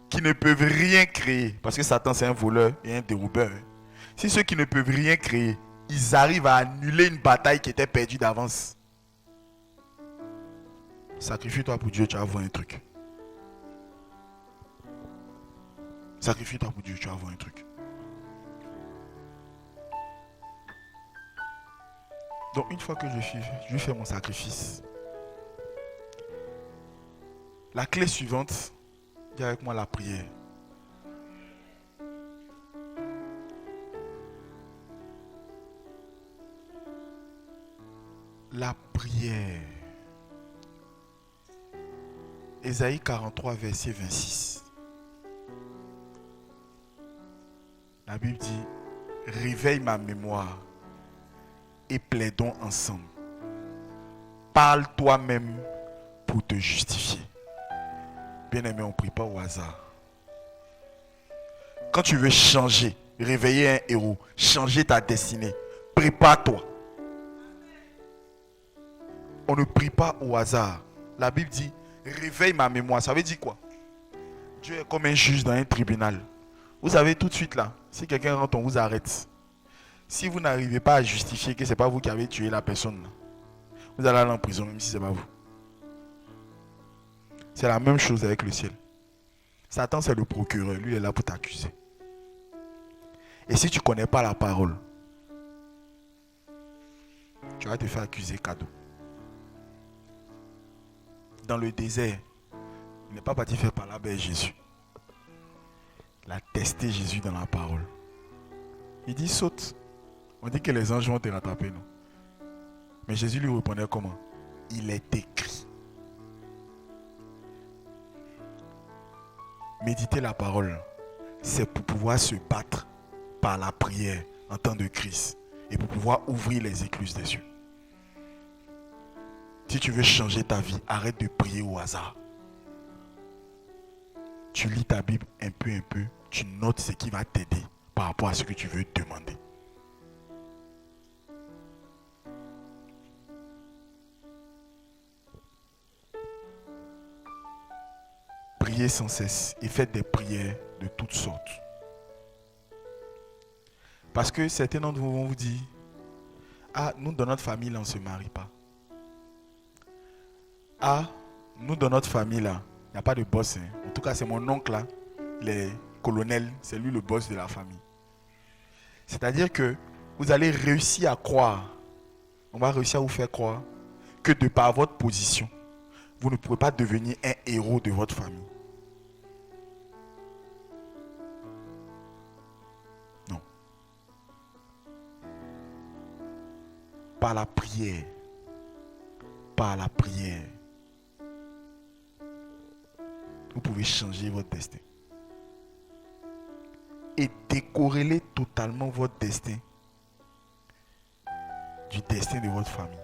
qui ne peuvent rien créer, parce que Satan c'est un voleur et un déroubeur, si ceux qui ne peuvent rien créer, ils arrivent à annuler une bataille qui était perdue d'avance, sacrifie-toi pour Dieu, tu vas voir un truc. Sacrifie-toi pour Dieu, tu vas voir un truc. Donc une fois que je fais mon sacrifice, la clé suivante, dis avec moi la prière. La prière. Ésaïe 43, verset 26. La Bible dit, réveille ma mémoire et plaidons ensemble. Parle toi-même pour te justifier. Bien-aimé, on ne prie pas au hasard. Quand tu veux changer, réveiller un héros, changer ta destinée, prépare-toi. On ne prie pas au hasard. La Bible dit, réveille ma mémoire. Ça veut dire quoi? Dieu est comme un juge dans un tribunal. Vous savez tout de suite là, si quelqu'un rentre, on vous arrête. Si vous n'arrivez pas à justifier que ce n'est pas vous qui avez tué la personne, vous allez aller en prison même si ce n'est pas vous. C'est la même chose avec le ciel. Satan c'est le procureur, lui il est là pour t'accuser. Et si tu ne connais pas la parole, tu vas te faire accuser cadeau. Dans le désert, il n'est pas parti faire par là avec Jésus. Il a testé Jésus dans la parole. Il dit saute. On dit que les anges vont te rattraper, non? Mais Jésus lui répondait comment? Il est écrit. Méditer la parole, c'est pour pouvoir se battre par la prière en temps de crise et pour pouvoir ouvrir les écluses des cieux. Si tu veux changer ta vie, arrête de prier au hasard. Tu lis ta Bible un peu, tu notes ce qui va t'aider par rapport à ce que tu veux demander. Priez sans cesse et faites des prières de toutes sortes. Parce que certains d'entre vous vont vous dire, ah, nous dans notre famille là, on ne se marie pas. Ah, nous dans notre famille là, il n'y a pas de boss. En tout cas, c'est mon oncle là, le colonel, c'est lui le boss de la famille. C'est-à-dire que vous allez réussir à croire, on va réussir à vous faire croire que de par votre position, vous ne pouvez pas devenir un héros de votre famille. Non. Par la prière, vous pouvez changer votre destin. Et décorréler totalement votre destin du destin de votre famille.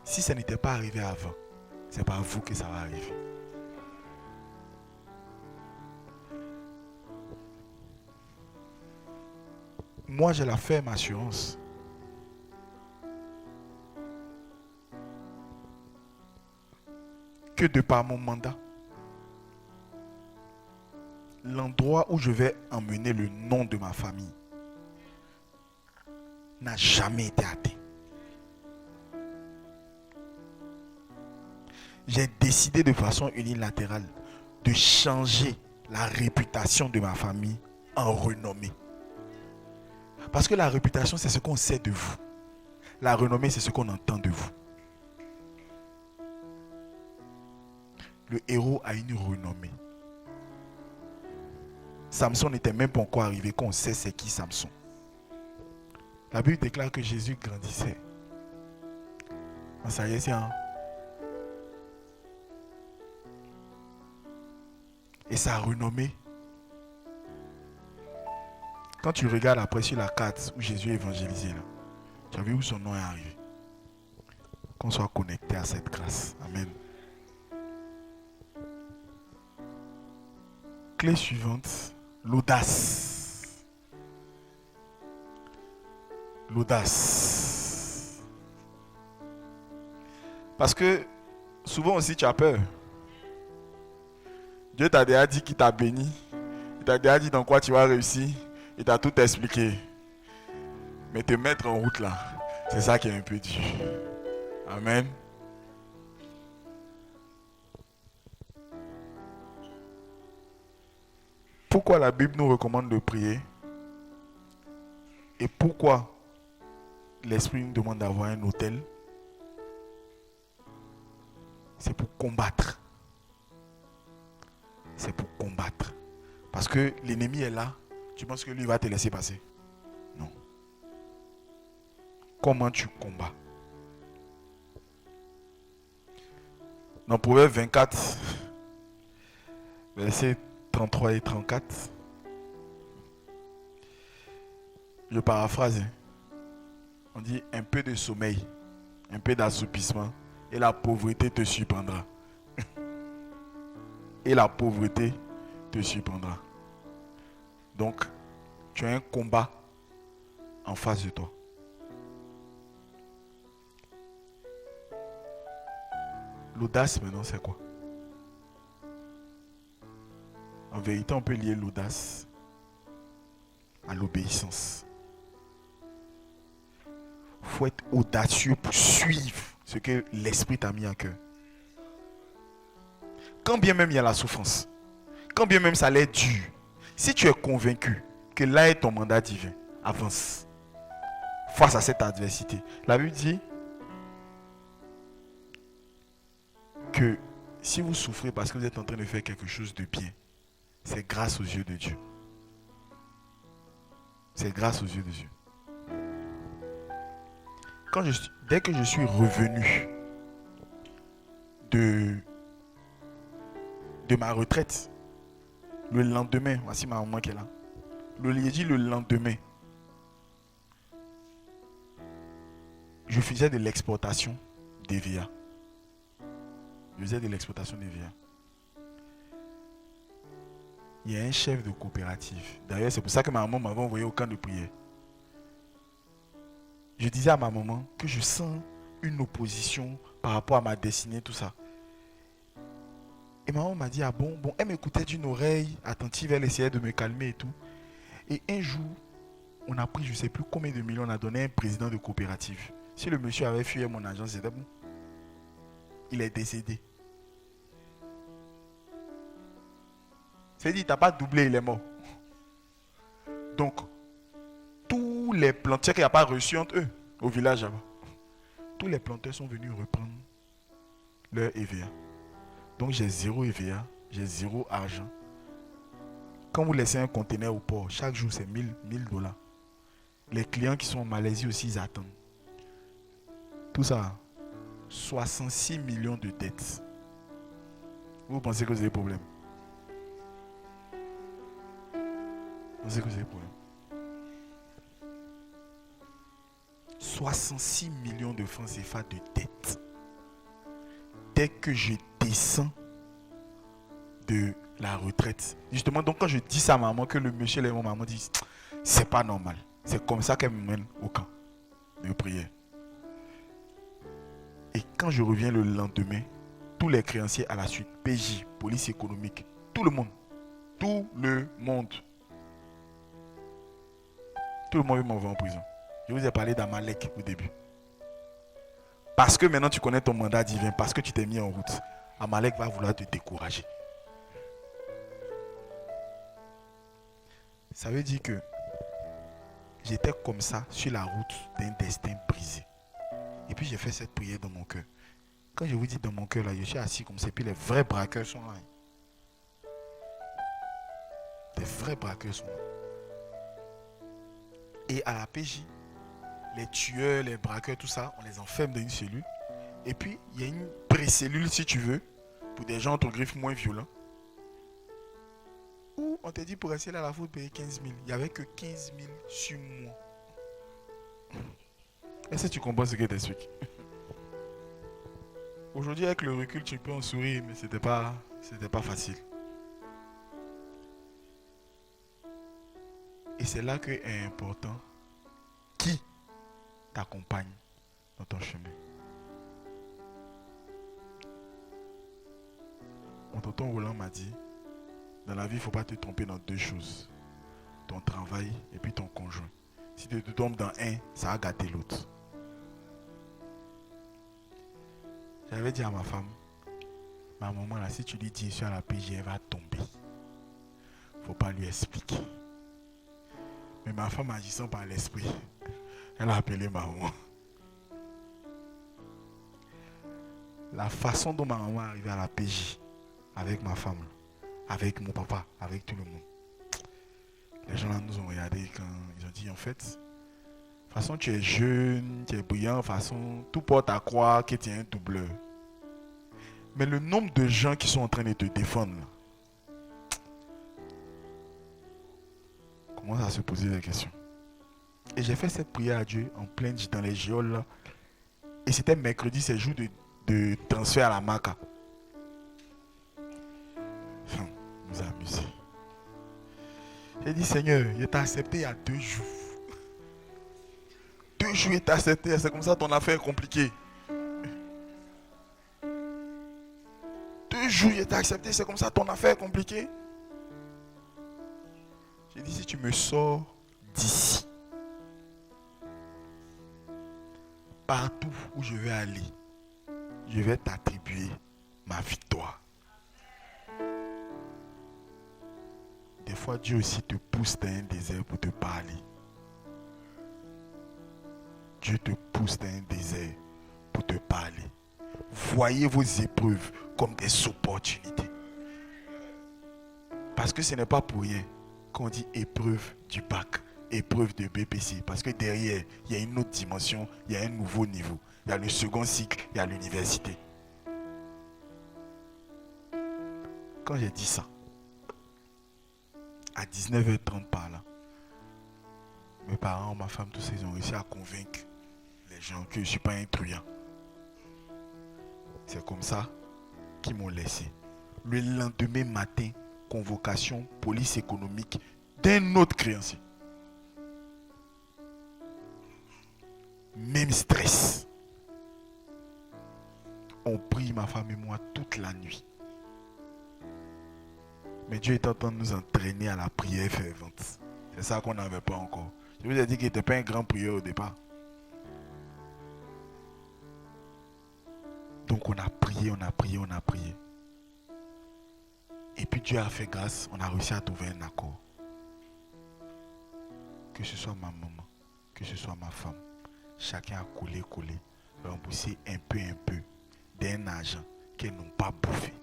Si ça n'était pas arrivé avant, c'est pas à vous que ça va arriver. Moi, j'ai la ferme assurance que de par mon mandat, l'endroit où je vais emmener le nom de ma famille n'a jamais été atteint. J'ai décidé de façon unilatérale de changer la réputation de ma famille en renommée. Parce que la réputation, c'est ce qu'on sait de vous. La renommée, c'est ce qu'on entend de vous. Le héros a une renommée. Samson n'était même pas encore arrivé qu'on sait c'est qui Samson. La Bible déclare que Jésus grandissait. Ça y est, c'est un... Et sa renommée Quand tu regardes après sur la carte où Jésus est évangélisé, là, tu as vu où son nom est arrivé. Qu'on soit connecté à cette grâce. Amen. Clé suivante, l'audace. L'audace. Parce que souvent aussi tu as peur. Dieu t'a déjà dit qu'il t'a béni. Il t'a déjà dit dans quoi tu vas réussir. Il t'a tout expliqué. Mais te mettre en route là, c'est ça qui est un peu dur. Amen. Pourquoi la Bible nous recommande de prier? Et pourquoi l'Esprit nous demande d'avoir un autel? C'est pour combattre. C'est pour combattre. Parce que l'ennemi est là. Tu penses que lui va te laisser passer? Non. Comment tu combats? Dans Proverbe 24, versets 33 et 34, je paraphrase. On dit un peu de sommeil, un peu d'assoupissement et la pauvreté te surprendra. Et la pauvreté te surprendra. Donc, tu as un combat en face de toi. L'audace maintenant, c'est quoi? En vérité, on peut lier l'audace à l'obéissance. Il faut être audacieux pour suivre ce que l'Esprit t'a mis à cœur. Quand bien même il y a la souffrance, quand bien même ça l'est dur, si tu es convaincu que là est ton mandat divin, avance face à cette adversité. La Bible dit que si vous souffrez parce que vous êtes en train de faire quelque chose de bien, c'est grâce aux yeux de Dieu. C'est grâce aux yeux de Dieu. Dès que je suis revenu de ma retraite, le lendemain, voici ma maman qui est là. Le lendemain, je faisais de l'exportation d'EVA. Je faisais de l'exportation d'EVA. Il y a un chef de coopérative. D'ailleurs, c'est pour ça que ma maman m'avait envoyé au camp de prière. Je disais à ma maman que je sens une opposition par rapport à ma destinée, tout ça. Et ma maman m'a dit, ah bon, elle m'écoutait d'une oreille attentive, elle essayait de me calmer et tout. Et un jour, on a pris, je ne sais plus combien de millions, on a donné à un président de coopérative. Si le monsieur avait fui à mon agence, c'était bon. Il est décédé. C'est-à-dire, il t'a pas doublé, il est mort. Donc, tous les planteurs qu'il n'y a pas reçus entre eux, au village là-bas, tous les planteurs sont venus reprendre leur EVA. Donc, j'ai 0 EVA, j'ai 0 argent. Quand vous laissez un conteneur au port, chaque jour, c'est 1000 $. Les clients qui sont en Malaisie aussi, ils attendent. Tout ça, 66 millions de dettes. Vous pensez que vous avez des problèmes? Vous pensez que vous avez des problèmes? 66 millions de francs CFA de dettes. Dès que je descends de la retraite. Justement, donc quand je dis ça à maman, que le monsieur et mon maman disent, c'est pas normal. C'est comme ça qu'elle me mène au camp de prière. Et quand je reviens le lendemain, tous les créanciers à la suite, PJ, police économique, tout le monde veut m'envoyer en prison. Je vous ai parlé d'Amalek au début. Parce que maintenant tu connais ton mandat divin, parce que tu t'es mis en route, Amalek va vouloir te décourager. Ça veut dire que j'étais comme ça sur la route d'un destin brisé. Et puis j'ai fait cette prière dans mon cœur. Quand je vous dis dans mon cœur, là, je suis assis comme ça, et puis les vrais braqueurs sont là. Les vrais braqueurs sont là. Et à la PJ, les tueurs, les braqueurs, tout ça, on les enferme dans une cellule. Et puis, il y a une pré-cellule, si tu veux, pour des gens entre griffes moins violents. Ou on te dit pour rester là à la faute payer 15 000. Il n'y avait que 15 000 sur moi. Est-ce que tu comprends ce que je t'explique? Aujourd'hui, avec le recul, tu peux en sourire, mais c'était pas facile. Et c'est là que est important qui t'accompagne dans ton chemin. Mon tonton Roland m'a dit, dans la vie, il ne faut pas te tromper dans deux choses. Ton travail et puis ton conjoint. Si tu te tombes dans un, ça va gâter l'autre. J'avais dit à ma femme, ma maman là, si tu lui dis je suis à la PJ, elle va tomber. Faut pas lui expliquer. Mais ma femme agissant par l'esprit, elle a appelé ma maman. La façon dont ma maman est arrivée à la PJ, avec ma femme, avec mon papa, avec tout le monde. Les gens là nous ont regardé quand ils ont dit en fait, de toute façon tu es jeune, tu es brillant, de toute façon tout porte à croire que tu es un doubleur. Mais le nombre de gens qui sont en train de te défendre, là, commence à se poser des questions. Et j'ai fait cette prière à Dieu en plein dans les géoles là. Et c'était mercredi, c'est jour de transfert à la Maca. Enfin, nous a amusé. J'ai dit Seigneur, il t'a accepté il y a 2 jours. 2 jours il t'a accepté, c'est comme ça ton affaire est compliquée. 2 jours il t'a accepté, c'est comme ça ton affaire est compliquée. J'ai dit si tu me sors d'ici, partout où je vais aller, je vais t'attribuer ma victoire. Des fois, Dieu aussi te pousse dans un désert pour te parler. Dieu te pousse dans un désert pour te parler. Voyez vos épreuves comme des opportunités. Parce que ce n'est pas pour rien qu'on dit épreuve du bac, épreuve de BPC. Parce que derrière, il y a une autre dimension, il y a un nouveau niveau. Il y a le second cycle, il y a l'université. Quand j'ai dit ça, à 19h30 par là, mes parents, ma femme, tous ces ils ont réussi à convaincre les gens que je ne suis pas un truand. C'est comme ça qu'ils m'ont laissé. Le lendemain matin, convocation, police économique d'un autre créancier. Même stress. On prie, ma femme et moi, toute la nuit. Mais Dieu est en train de nous entraîner à la prière fervente. C'est ça qu'on n'avait pas encore. Je vous ai dit qu'il n'était pas un grand prieur au départ. Donc on a prié, on a prié, on a prié. Et puis Dieu a fait grâce, on a réussi à trouver un accord. Que ce soit ma maman, que ce soit ma femme, chacun a collé, remboursé un peu d'un argent qu'elles n'ont pas bouffé.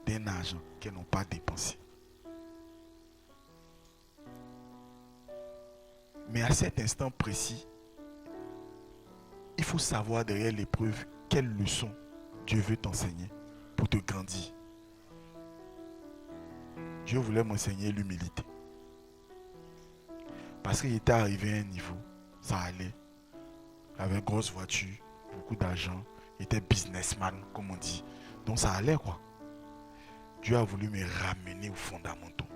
D'un argent qu'elles n'ont pas dépensé. Mais à cet instant précis, il faut savoir derrière l'épreuve quelle leçon Dieu veut t'enseigner pour te grandir. Dieu voulait m'enseigner l'humilité. Parce qu'il était arrivé à un niveau, ça allait. Il avait une grosse voiture, beaucoup d'argent, il était businessman, comme on dit. Donc ça allait quoi. Dieu a voulu me ramener aux fondamentaux.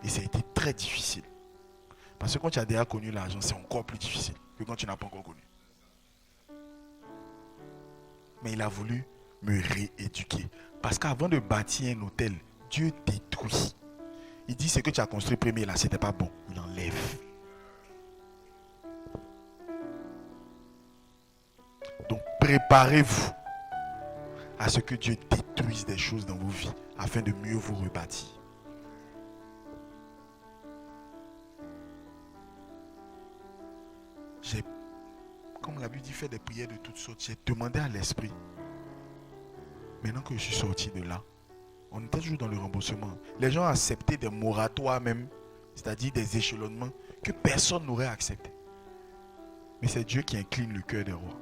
Et ça a été très difficile. Parce que quand tu as déjà connu l'argent, c'est encore plus difficile que quand tu n'as pas encore connu. Mais il a voulu me rééduquer. Parce qu'avant de bâtir un hôtel, Dieu détruit. Il dit ce que tu as construit premier là, c'était pas bon. Il enlève. Donc préparez-vous à ce que Dieu détruise des choses dans vos vies afin de mieux vous rebâtir. J'ai, comme la Bible dit, fait des prières de toutes sortes. J'ai demandé à l'Esprit. Maintenant que je suis sorti de là, on était toujours dans le remboursement. Les gens acceptaient des moratoires même, c'est-à-dire des échelonnements que personne n'aurait accepté. Mais c'est Dieu qui incline le cœur des rois.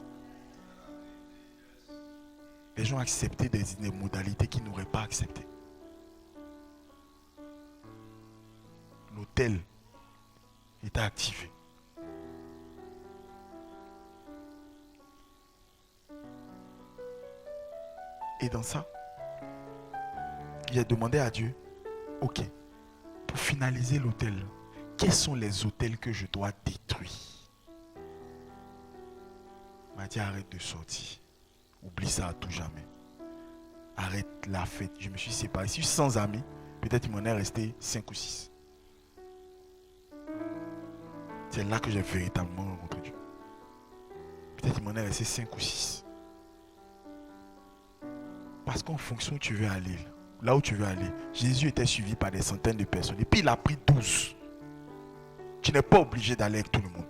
Les gens acceptaient des modalités qu'ils n'auraient pas acceptées. L'hôtel était activé. Et dans ça, il a demandé à Dieu, ok, pour finaliser l'hôtel, quels sont les hôtels que je dois détruire? Il m'a dit, arrête de sortir. Oublie ça à tout jamais. Arrête la fête. Je me suis séparé. Si je suis sans amis, peut-être il m'en est resté 5 ou 6. C'est là que j'ai véritablement rencontré Dieu. Peut-être il m'en est resté 5 ou 6. Parce qu'en fonction où tu veux aller, là où tu veux aller, Jésus était suivi par des centaines de personnes. Et puis il a pris 12. Tu n'es pas obligé d'aller avec tout le monde.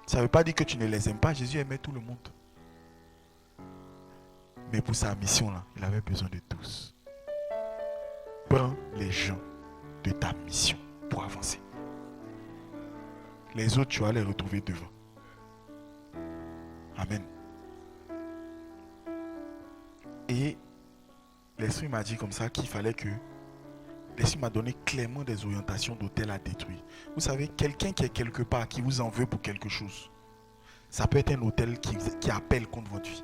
Ça ne veut pas dire que tu ne les aimes pas. Jésus aimait tout le monde. Mais pour sa mission là, il avait besoin de tous. Prends les gens de ta mission pour avancer. Les autres, tu vas les retrouver devant. Amen. Et l'Esprit m'a dit comme ça qu'il fallait que... L'Esprit m'a donné clairement des orientations d'hôtel à détruire. Vous savez, quelqu'un qui est quelque part, qui vous en veut pour quelque chose, ça peut être un hôtel qui appelle contre votre vie.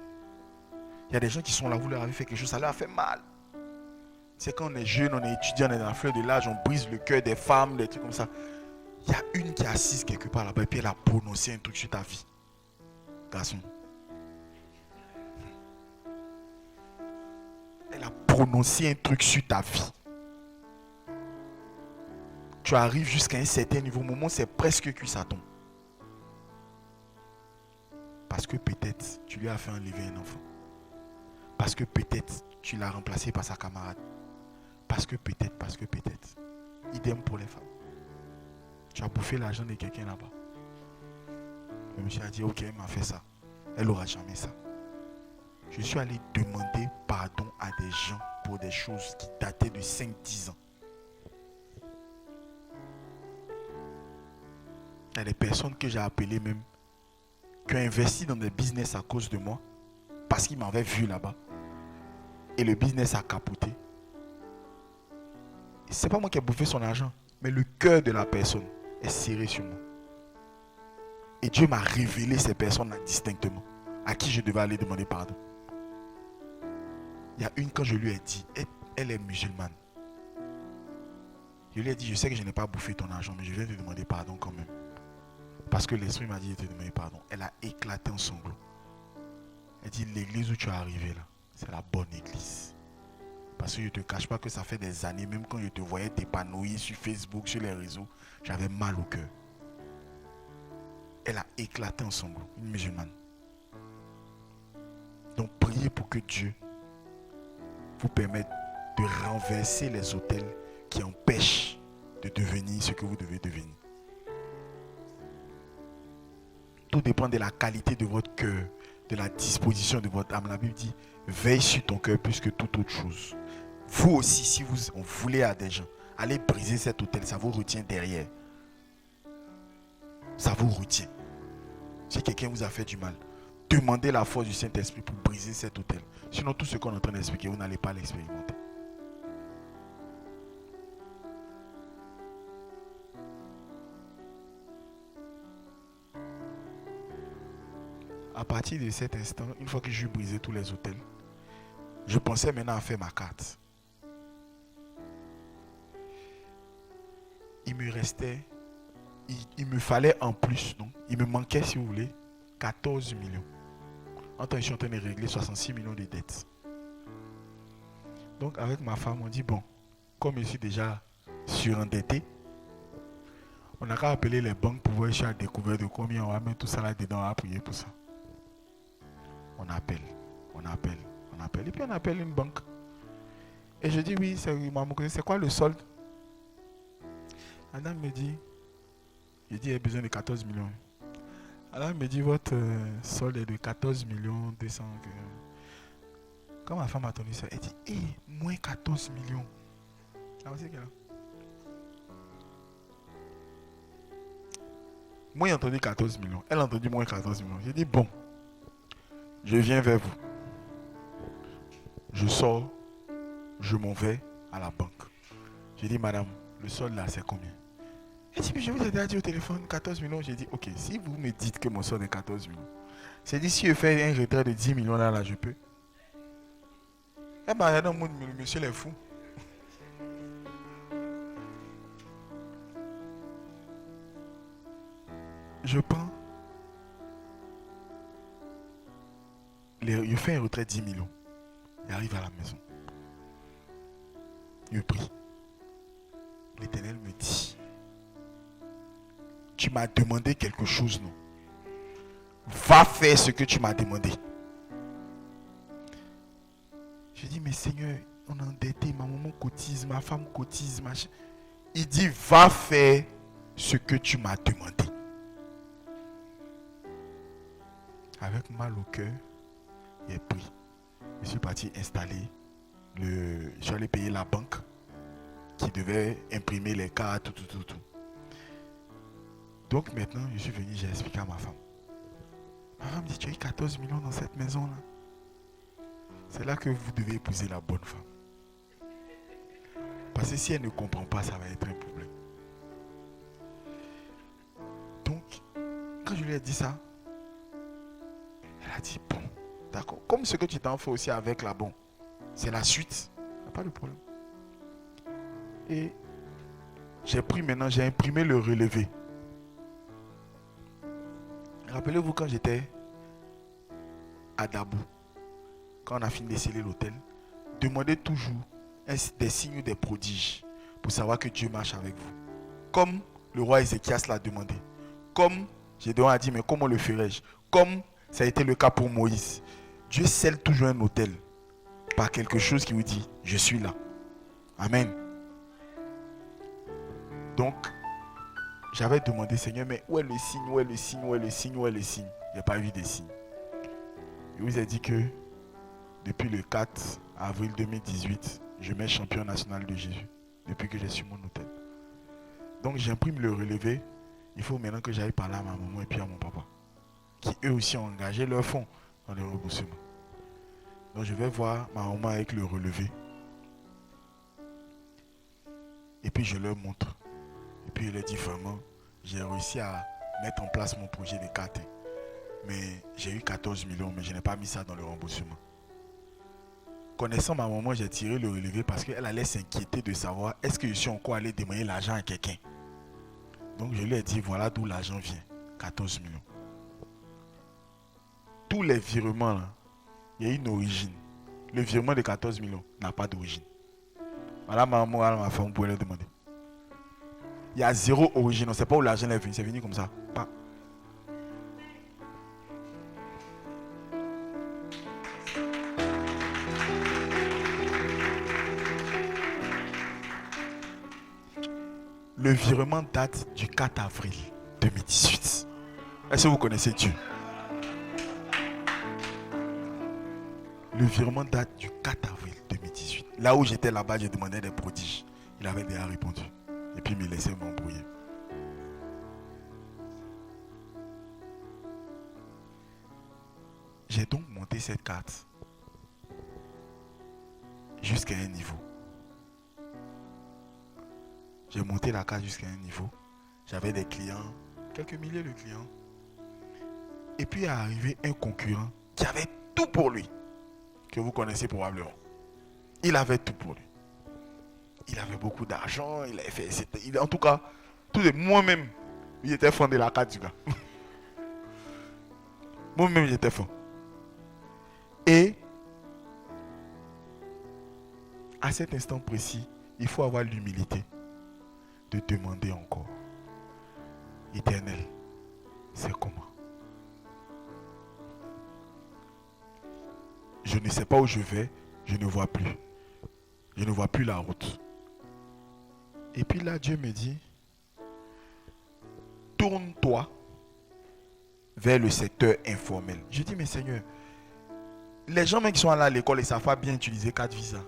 Il y a des gens qui sont là, vous leur avez fait quelque chose, ça leur a fait mal. C'est quand on est jeune, on est étudiant, on est dans la fleur de l'âge, on brise le cœur des femmes, des trucs comme ça. Il y a une qui est assise quelque part là-bas et puis elle a prononcé un truc sur ta vie. Garçon. Elle a prononcé un truc sur ta vie. Tu arrives jusqu'à un certain niveau, au moment où c'est presque cuit, ça tombe. Parce que peut-être tu lui as fait enlever un enfant. Parce que peut-être tu l'as remplacé par sa camarade. Parce que peut-être. Idem pour les femmes. Tu as bouffé l'argent de quelqu'un là-bas. Le monsieur a dit, ok, elle m'a fait ça. Elle n'aura jamais ça. Je suis allé demander pardon à des gens pour des choses qui dataient de 5-10 ans. Il y a des personnes que j'ai appelées même, qui ont investi dans des business à cause de moi, parce qu'ils m'avaient vu là-bas. Et le business a capoté. Ce n'est pas moi qui ai bouffé son argent, mais le cœur de la personne est serré sur moi. Et Dieu m'a révélé ces personnes-là distinctement, à qui je devais aller demander pardon. Il y a une, quand je lui ai dit, elle est musulmane. Je lui ai dit, je sais que je n'ai pas bouffé ton argent, mais je viens te demander pardon quand même. Parce que l'Esprit m'a dit de te demander pardon. Elle a éclaté en sanglots. Elle dit, l'église où tu es arrivé là, c'est la bonne église. Parce que je ne te cache pas que ça fait des années, même quand je te voyais t'épanouir sur Facebook, sur les réseaux, j'avais mal au cœur. Elle a éclaté en sanglots, une musulmane. Donc priez pour que Dieu vous permette de renverser les autels qui empêchent de devenir ce que vous devez devenir. Tout dépend de la qualité de votre cœur, de la disposition de votre âme. La Bible dit, veille sur ton cœur plus que toute autre chose. Vous aussi, si vous en voulez à des gens, allez briser cet autel, ça vous retient derrière. Ça vous retient. Si quelqu'un vous a fait du mal, demandez la force du Saint-Esprit pour briser cet autel. Sinon, tout ce qu'on est en train d'expliquer, vous n'allez pas l'expérimenter. À partir de cet instant, une fois que j'ai brisé tous les autels, je pensais maintenant à faire ma carte. Il me restait, il me fallait en plus, non? Il me manquait, si vous voulez, 14 millions. En temps, je suis en train de régler 66 millions de dettes. Donc, avec ma femme, on dit, bon, comme je suis déjà surendetté, on n'a qu'à appeler les banques pour voir si on a découvert de combien on va mettre tout ça là-dedans, on va prier pour ça. On appelle. Et puis on appelle une banque. Et je dis, oui, c'est quoi le solde? La dame me dit, je dis, il y a besoin de 14 millions. La dame me dit, votre solde est de 14 millions 200. Quand ma femme a entendu ça, elle dit, moins 14 millions. Moi, j'ai entendu 14 millions. Elle a entendu moins 14 millions. J'ai dit, bon. Je viens vers vous. Je sors, je m'en vais à la banque. J'ai dit, madame, le solde là, c'est combien? Elle dit, mais je vous ai déjà dit au téléphone 14 millions. J'ai dit, ok, si vous me dites que mon solde est 14 millions, c'est dit, si je fais un retrait de 10 millions là, je peux. Eh bien, regardez, le monsieur est fou. Je prends. Je fais un retrait de 10 millions. Il arrive à la maison. Je prie. L'Éternel me dit, tu m'as demandé quelque chose, non? Va faire ce que tu m'as demandé. Je dis, mais Seigneur, on est endetté, ma maman cotise, ma femme cotise, machin. Il dit, va faire ce que tu m'as demandé. Avec mal au cœur, j'ai pris. Je suis parti installer je suis allé payer la banque qui devait imprimer les cartes, tout. Donc maintenant, je suis venu, j'ai expliqué à ma femme. Ma femme dit, tu as eu 14 millions dans cette maison-là. C'est là que vous devez épouser la bonne femme. Parce que si elle ne comprend pas, ça va être un problème. Donc, quand je lui ai dit ça, elle a dit, bon, d'accord. Comme ce que tu t'en fais aussi avec la bonne, c'est la suite. Il n'y a pas de problème. Et j'ai pris maintenant, j'ai imprimé le relevé. Rappelez-vous quand j'étais à Dabou, quand on a fini de sceller l'hôtel, demandez toujours des signes ou des prodiges pour savoir que Dieu marche avec vous. Comme le roi Ézéchias l'a demandé. Comme Gédéon a dit, mais comment le ferais-je? Comme ça a été le cas pour Moïse. Dieu scelle toujours un hôtel par quelque chose qui vous dit, je suis là. Amen. Donc, j'avais demandé, Seigneur, mais où est le signe, où est le signe, où est le signe, où est le signe? Il n'y a pas eu de signe. Je vous ai dit que depuis le 4 avril 2018, je mets champion national de Jésus. Depuis que j'ai su mon hôtel. Donc j'imprime le relevé. Il faut maintenant que j'aille parler à ma maman et puis à mon papa. Qui eux aussi ont engagé leur fonds dans le remboursement. Donc je vais voir ma maman avec le relevé. Et puis je leur montre. Et puis je leur dis vraiment, j'ai réussi à mettre en place mon projet de carte. Mais j'ai eu 14 millions, mais je n'ai pas mis ça dans le remboursement. Connaissant ma maman, j'ai tiré le relevé parce qu'elle allait s'inquiéter de savoir est-ce que je suis encore allé demander l'argent à quelqu'un. Donc je lui ai dit, voilà d'où l'argent vient. 14 millions. Tous les virements, là, il y a une origine. Le virement de 14 millions n'a pas d'origine. Voilà ma maman, voilà ma femme, vous pouvez le demander. Il y a zéro origine. On ne sait pas où l'argent est venu. C'est venu comme ça. Pas. Le virement date du 4 avril 2018. Est-ce que vous connaissez Dieu? Le virement date du 4 avril 2018. Là où j'étais là-bas, j'ai demandé des prodiges. Il avait déjà répondu. Et puis il me laissait m'embrouiller. J'ai donc monté cette carte jusqu'à un niveau. J'ai monté la carte jusqu'à un niveau. J'avais des clients, quelques milliers de clients. Et puis est arrivé un concurrent qui avait tout pour lui, que vous connaissez probablement. Il avait tout pour lui. Il avait beaucoup d'argent, il avait fait. En tout cas, moi-même, j'étais fan de la carte du gars. Moi-même, j'étais fan. Et à cet instant précis, il faut avoir l'humilité de demander encore. Éternel, c'est comment? Je ne sais pas où je vais, je ne vois plus. Je ne vois plus la route. Et puis là, Dieu me dit, tourne-toi vers le secteur informel. Je dis, mais Seigneur, les gens même qui sont allés à l'école, ils ne savent pas bien utiliser 4 visas.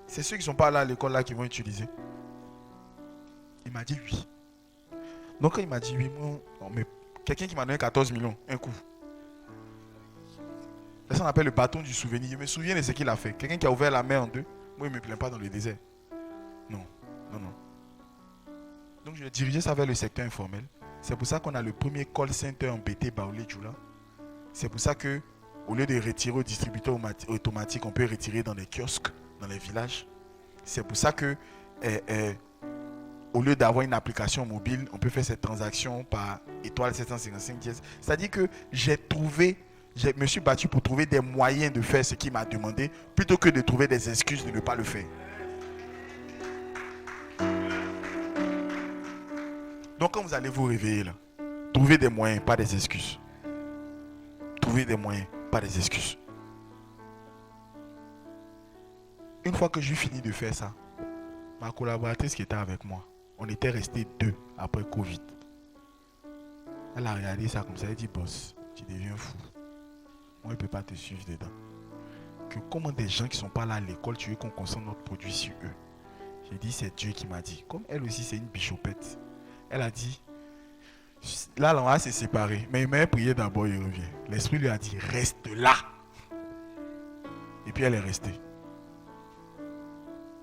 C'est ceux qui ne sont pas allés à l'école là qui vont utiliser. Il m'a dit oui. Donc quand il m'a dit oui, moi, non, mais quelqu'un qui m'a donné 14 millions, un coup. C'est ça qu'on appelle le bâton du souvenir. Je me souviens de ce qu'il a fait. Quelqu'un qui a ouvert la mer en deux. Moi, il ne me plaint pas dans le désert. Non, non, non. Donc, je vais diriger ça vers le secteur informel. C'est pour ça qu'on a le premier call center en BT Baoulé Djoula. C'est pour ça que, au lieu de retirer au distributeur automatique, on peut retirer dans les kiosques, dans les villages. C'est pour ça que, au lieu d'avoir une application mobile, on peut faire cette transaction par étoile 755 dièse. C'est-à-dire que je me suis battu pour trouver des moyens de faire ce qu'il m'a demandé, plutôt que de trouver des excuses de ne pas le faire. Donc quand vous allez vous réveiller là, trouvez des moyens, pas des excuses. Trouvez des moyens, pas des excuses. Une fois que j'ai fini de faire ça, ma collaboratrice qui était avec moi, on était restés 2 après Covid. Elle a regardé ça comme ça, elle dit, boss, tu deviens fou. Moi, je ne peux pas te suivre dedans. Que comment des gens qui ne sont pas là à l'école, tu veux qu'on consomme notre produit sur eux? J'ai dit, c'est Dieu qui m'a dit. Comme elle aussi, c'est une bichopette. Elle a dit, là, on va se séparer. Mais il m'a prié d'abord, il revient. L'esprit lui a dit, reste là. Et puis elle est restée.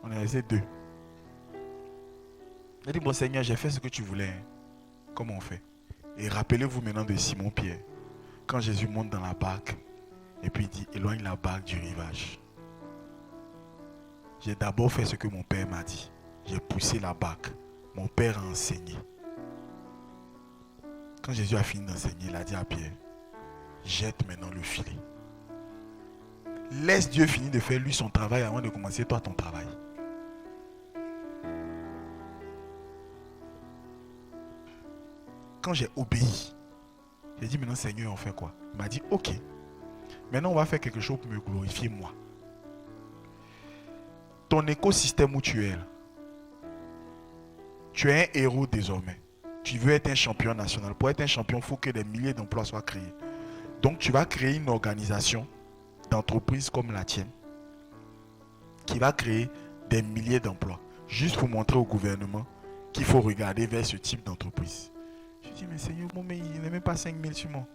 On est restés 2. Elle dit, bon Seigneur, j'ai fait ce que tu voulais. Hein. Comment on fait? Et rappelez-vous maintenant de Simon-Pierre. Quand Jésus monte dans la barque, et puis il dit, éloigne la barque du rivage. J'ai d'abord fait ce que mon père m'a dit. J'ai poussé la barque. Mon père a enseigné. Quand Jésus a fini d'enseigner, il a dit à Pierre, jette maintenant le filet. Laisse Dieu finir de faire lui son travail avant de commencer toi ton travail. Quand j'ai obéi, j'ai dit maintenant Seigneur, on fait quoi? Il m'a dit ok, maintenant on va faire quelque chose pour me glorifier moi. Ton écosystème où tu es là, tu es un héros désormais. Tu veux être un champion national. Pour être un champion, il faut que des milliers d'emplois soient créés. Donc tu vas créer une organisation d'entreprise comme la tienne qui va créer des milliers d'emplois. Juste pour montrer au gouvernement qu'il faut regarder vers ce type d'entreprise. Je dis, mais Seigneur, bon, mais il n'est même pas 5 000 sur moi.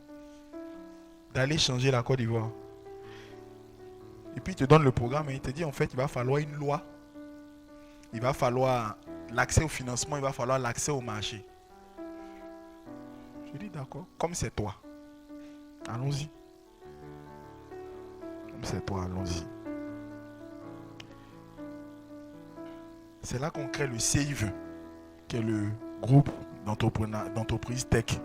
D'aller changer la Côte d'Ivoire. Et puis il te donne le programme et il te dit, en fait, il va falloir une loi. Il va falloir l'accès au financement, il va falloir l'accès au marché. Je dis, d'accord, comme c'est toi, allons-y. Comme c'est toi, allons-y. C'est là qu'on crée le CIVE, qui est le groupe d'entreprises tech,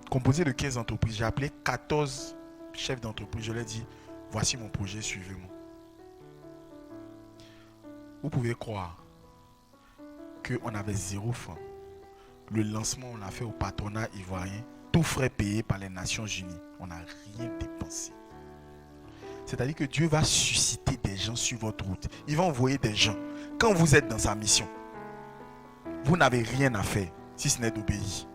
composé de 15 entreprises. J'ai appelé 14 chefs d'entreprise. Je leur ai dit, voici mon projet, suivez-moi. Vous pouvez croire qu'on avait 0 francs. Le lancement, on l'a fait au patronat ivoirien, tout frais payé par les Nations Unies. On n'a rien dépensé. C'est-à-dire que Dieu va susciter des gens sur votre route. Il va envoyer des gens. Quand vous êtes dans sa mission, vous n'avez rien à faire, si ce n'est d'obéir.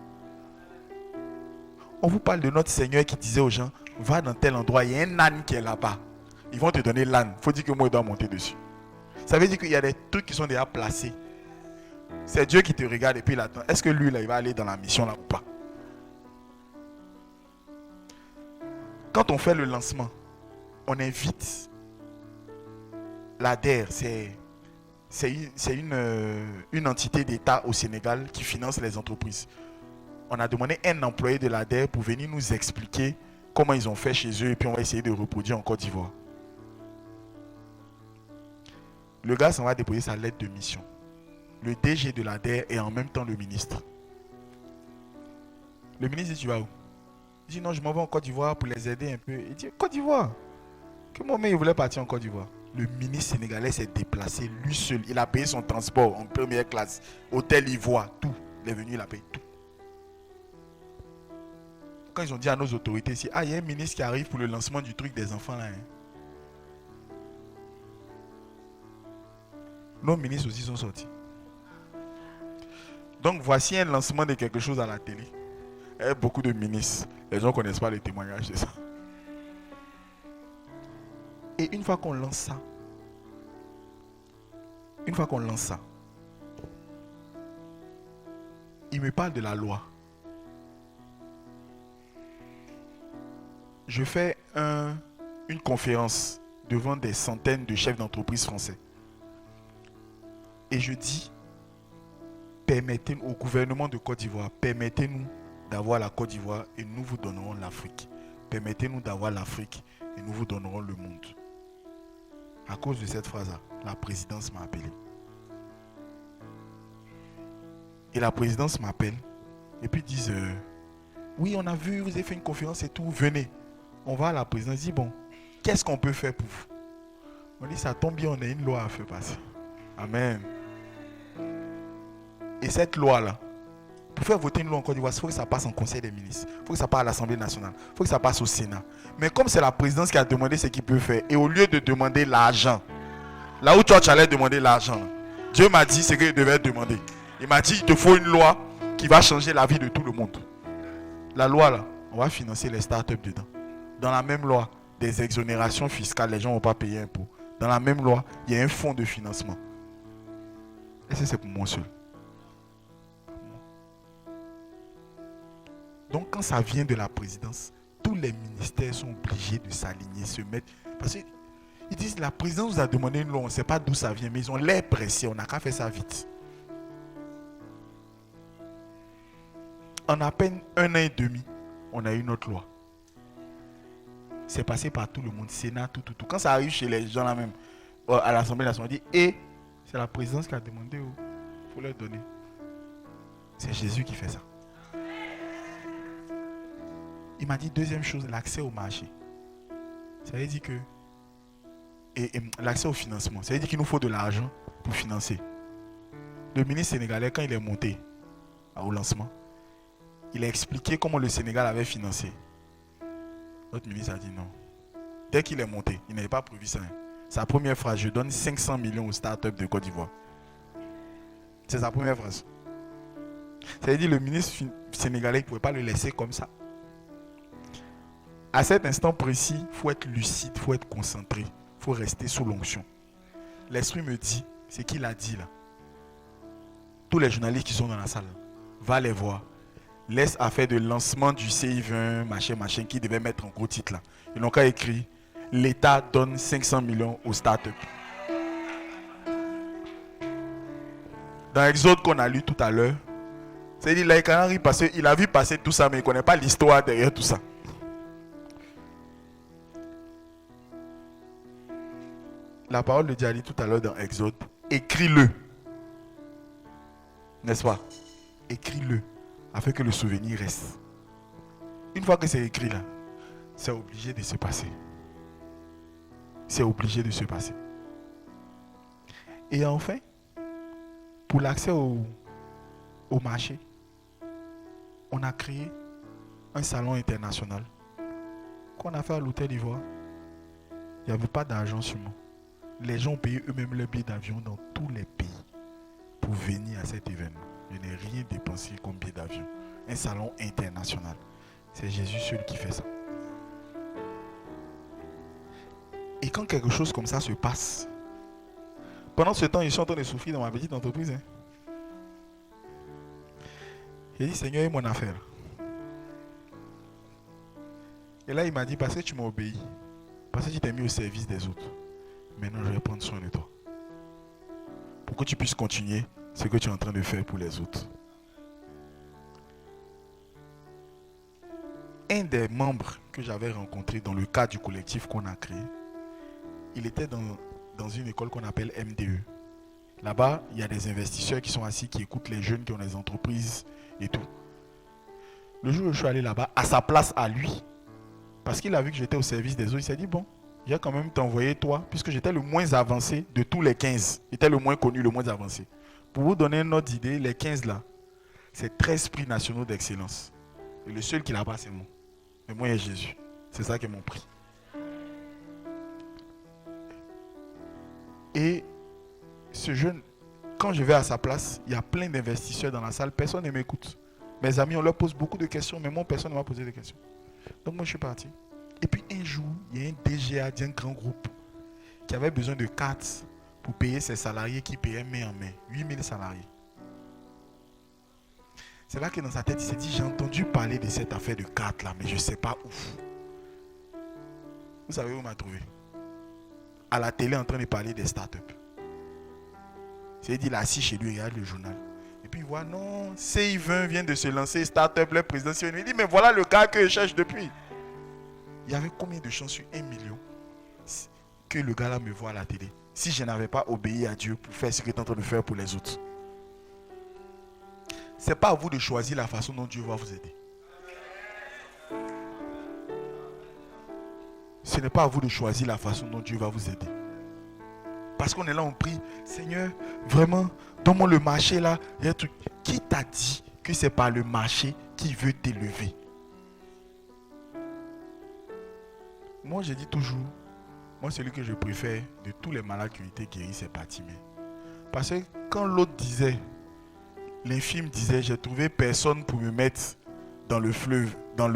On vous parle de notre Seigneur qui disait aux gens, va dans tel endroit, il y a un âne qui est là-bas. Ils vont te donner l'âne. Il faut dire que moi, je dois monter dessus. Ça veut dire qu'il y a des trucs qui sont déjà placés. C'est Dieu qui te regarde et puis il attend. Est-ce que lui, là, il va aller dans la mission là ou pas? Quand on fait le lancement, on invite l'ADER, c'est une entité d'État au Sénégal qui finance les entreprises. On a demandé un employé de l'ADER pour venir nous expliquer comment ils ont fait chez eux et puis on va essayer de reproduire en Côte d'Ivoire. Le gars s'en va déposer sa lettre de mission. Le DG de l'ADER est en même temps le ministre. Le ministre dit, tu vas où? Il dit, non, je m'en vais en Côte d'Ivoire pour les aider un peu. Il dit, Côte d'Ivoire? Que mon mec, il voulait partir en Côte d'Ivoire. Le ministre sénégalais s'est déplacé lui seul. Il a payé son transport en première classe. Hôtel Ivoire, tout. Il est venu, il a payé tout. Quand ils ont dit à nos autorités ici, il y a un ministre qui arrive pour le lancement du truc des enfants là. Nos ministres aussi sont sortis. Donc voici un lancement de quelque chose à la télé. Il y a beaucoup de ministres. Les gens ne connaissent pas les témoignages de ça. Et une fois qu'on lance ça, il me parle de la loi. Je fais une conférence devant des centaines de chefs d'entreprise français. Et je dis, permettez au gouvernement de Côte d'Ivoire, permettez-nous d'avoir la Côte d'Ivoire et nous vous donnerons l'Afrique. Permettez-nous d'avoir l'Afrique et nous vous donnerons le monde. À cause de cette phrase-là, la présidence m'a appelé. Et la présidence m'appelle et puis disent oui, on a vu, vous avez fait une conférence et tout, venez. On va à la présidence, dit bon, qu'est-ce qu'on peut faire pour vous? On dit ça tombe bien, on a une loi à faire passer. Amen. Et cette loi-là, pour faire voter une loi en Côte d'Ivoire, il faut que ça passe en Conseil des ministres, il faut que ça passe à l'Assemblée nationale, il faut que ça passe au Sénat. Mais comme c'est la présidence qui a demandé ce qu'il peut faire, et au lieu de demander l'argent, là où tu allais demander l'argent, Dieu m'a dit ce qu'il devait demander. Il m'a dit il te faut une loi qui va changer la vie de tout le monde. La loi là, on va financer les startups dedans. Dans la même loi, des exonérations fiscales, les gens ne vont pas payer impôts. Dans la même loi, il y a un fonds de financement. Et c'est pour moi seul. Donc quand ça vient de la présidence, tous les ministères sont obligés de s'aligner, se mettre. Parce qu'ils disent la présidence vous a demandé une loi, on ne sait pas d'où ça vient, mais ils ont l'air pressés, on n'a qu'à faire ça vite. En à peine 1 an et demi, on a eu notre loi. C'est passé par tout le monde, Sénat, tout. Quand ça arrive chez les gens là même, à l'Assemblée nationale, on dit, et c'est la présidence qui a demandé, il faut leur donner. C'est Jésus qui fait ça. Il m'a dit deuxième chose, l'accès au marché. Ça veut dire que, et l'accès au financement, ça veut dire qu'il nous faut de l'argent pour financer. Le ministre sénégalais, quand il est monté au lancement, il a expliqué comment le Sénégal avait financé. Notre ministre a dit non. Dès qu'il est monté, il n'avait pas prévu ça. Sa première phrase, je donne 500 millions aux startups de Côte d'Ivoire. C'est sa première phrase. Ça veut dire que le ministre sénégalais ne pouvait pas le laisser comme ça. À cet instant précis, il faut être lucide, il faut être concentré, il faut rester sous l'onction. L'esprit me dit, c'est qu'il a dit là. Tous les journalistes qui sont dans la salle, va les voir. Laisse affaire de lancement du CI20, machin, qui devait mettre en gros titre là. Ils n'ont qu'à écrire, l'État donne 500 millions aux startups. Dans Exode qu'on a lu tout à l'heure, c'est-à-dire là, il a parce qu'il a vu passer tout ça, mais il ne connaît pas l'histoire derrière tout ça. La parole de Dieu a dit tout à l'heure dans Exode, écris-le. N'est-ce pas? Écris-le, afin que le souvenir reste. Une fois que c'est écrit là, c'est obligé de se passer. C'est obligé de se passer. Et enfin, pour l'accès au marché, on a créé un salon international qu'on a fait à l'hôtel d'Ivoire. Il n'y avait pas d'argent sur moi. Les gens ont payé eux-mêmes leur billet d'avion dans tous les pays pour venir à cet événement. Je n'ai rien dépensé comme billet d'avion. Un salon international. C'est Jésus seul qui fait ça. Et quand quelque chose comme ça se passe, pendant ce temps, je suis en train de souffrir dans ma petite entreprise. J'ai dit, Seigneur, est mon affaire. Et là, il m'a dit, parce que tu m'as obéi, parce que tu t'es mis au service des autres, maintenant je vais prendre soin de toi. Pour que tu puisses continuer ce que tu es en train de faire pour les autres. Un des membres que j'avais rencontré dans le cadre du collectif qu'on a créé, il était dans une école qu'on appelle MDE. Là-bas, il y a des investisseurs qui sont assis, qui écoutent les jeunes qui ont des entreprises et tout. Le jour où je suis allé là-bas, à sa place à lui, parce qu'il a vu que j'étais au service des autres, il s'est dit, bon, je vais quand même t'envoyer toi, puisque j'étais le moins avancé de tous les 15. J'étais le moins connu, le moins avancé. Pour vous donner une autre idée, les 15 là, c'est 13 prix nationaux d'excellence. Et le seul qui l'a pas, c'est moi. Mais moi, il y a Jésus. C'est ça qui est mon prix. Et ce jeune, quand je vais à sa place, il y a plein d'investisseurs dans la salle, personne ne m'écoute. Mes amis, on leur pose beaucoup de questions, mais moi, personne ne m'a posé de questions. Donc moi, je suis parti. Et puis un jour, il y a un DGA d'un grand groupe qui avait besoin de cartes pour payer ses salariés qui payaient main en main. 8000 salariés. C'est là que dans sa tête, il s'est dit, j'ai entendu parler de cette affaire de cartes là, mais je ne sais pas où. Vous savez où il m'a trouvé? À la télé en train de parler des startups. C'est-à-dire, il est assis chez lui, il regarde le journal. Et puis il voit, non, CI20 vient de se lancer, startup, le président. Il dit, mais voilà le gars que je cherche depuis. Il y avait combien de chances sur 1 million que le gars là me voit à la télé si je n'avais pas obéi à Dieu pour faire ce qu'il est en train de faire pour les autres? Ce n'est pas à vous de choisir la façon dont Dieu va vous aider. Ce n'est pas à vous de choisir la façon dont Dieu va vous aider. Parce qu'on est là, on prie, Seigneur, vraiment, donne-moi le marché là. Il y a un truc. Qui t'a dit que c'est pas le marché qui veut t'élever? Moi, je dis toujours, moi, celui que je préfère de tous les malades qui ont été guéris, c'est Bartimée. Parce que quand l'autre disait, l'infirme disait, j'ai trouvé personne pour me mettre dans le fleuve, dans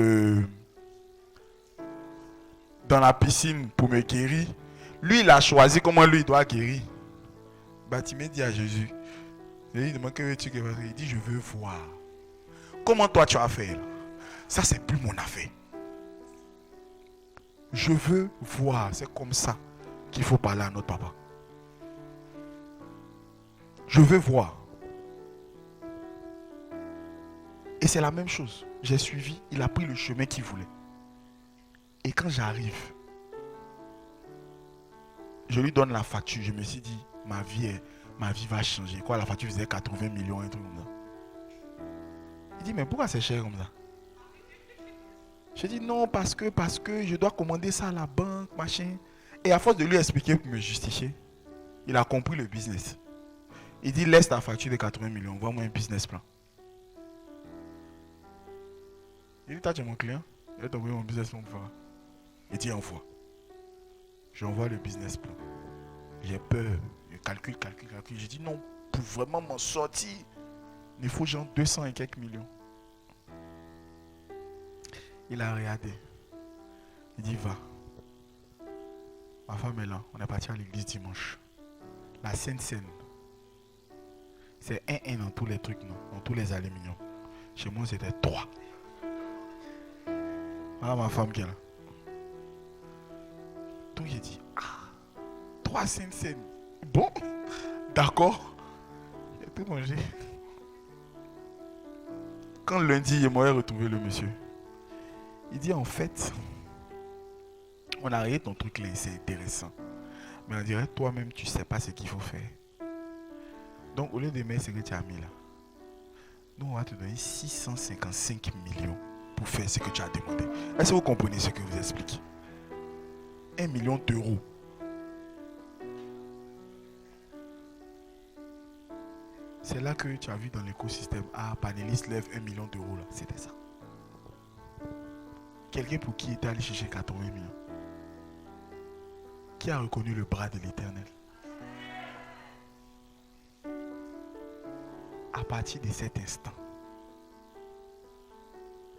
la piscine pour me guérir. Lui, il a choisi comment lui, il doit guérir. Bartimée dit à Jésus, il demande que veux-tu que il dit, je veux voir. Comment toi tu as fait là? Ça, c'est plus mon affaire. Je veux voir. C'est comme ça qu'il faut parler à notre papa. Je veux voir. Et c'est la même chose. J'ai suivi, il a pris le chemin qu'il voulait. Et quand j'arrive, je lui donne la facture. Je me suis dit, ma vie va changer. Quoi, la facture faisait 80 millions, un truc comme ça. Il dit, mais pourquoi c'est cher comme ça? Je dis non, parce que je dois commander ça à la banque, machin. Et à force de lui expliquer pour me justifier, il a compris le business. Il dit, laisse ta facture de 80 millions, envoie-moi un business plan. Il dit, tu es mon client, je vais t'envoyer mon business plan pour faire. Il dit, envoie. J'envoie le business plan. J'ai peur, je calcule. Je dis non, pour vraiment m'en sortir, il faut genre 200 et quelques millions. Il a regardé. Il dit, va. Ma femme est là. On est parti à l'église dimanche. La Sainte Seine. C'est 1 dans tous les trucs, non? Dans tous les aluminiums. Chez moi, c'était 3. Voilà ma femme qui est là. Donc, j'ai dit, 3 Sainte Seine. Bon, d'accord. J'ai tout mangé. Quand lundi, il m'a retrouvé le monsieur. Il dit, en fait, on a arrêté ton truc là, c'est intéressant. Mais on dirait, toi-même, tu ne sais pas ce qu'il faut faire. Donc, au lieu de mettre ce que tu as mis là, nous, on va te donner 655 millions pour faire ce que tu as demandé. Est-ce que vous comprenez ce que je vous explique? 1 million d'euros. C'est là que tu as vu dans l'écosystème, Panélis lève 1 million d'euros là. C'était ça. Quelqu'un pour qui était allé chercher 80 millions. Qui a reconnu le bras de l'Éternel? À partir de cet instant,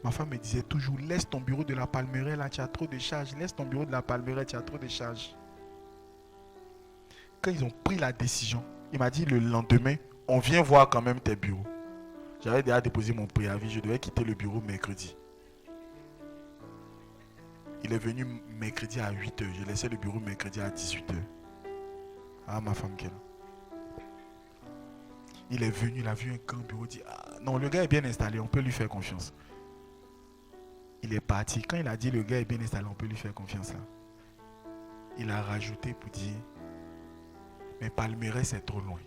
ma femme me disait toujours, laisse ton bureau de la Palmeraie là, tu as trop de charges. Laisse ton bureau de la Palmeraie, tu as trop de charges. Quand ils ont pris la décision, il m'a dit le lendemain, on vient voir quand même tes bureaux. J'avais déjà déposé mon préavis, je devais quitter le bureau mercredi. Il est venu mercredi à 8h. Je laissais le bureau mercredi à 18h. Ma femme qui est là. Il est venu, il a vu un grand bureau, il dit, non, le gars est bien installé, on peut lui faire confiance. Il est parti. Quand il a dit le gars est bien installé, on peut lui faire confiance. Là. Il a rajouté pour dire, mais Palmeraie, c'est trop loin.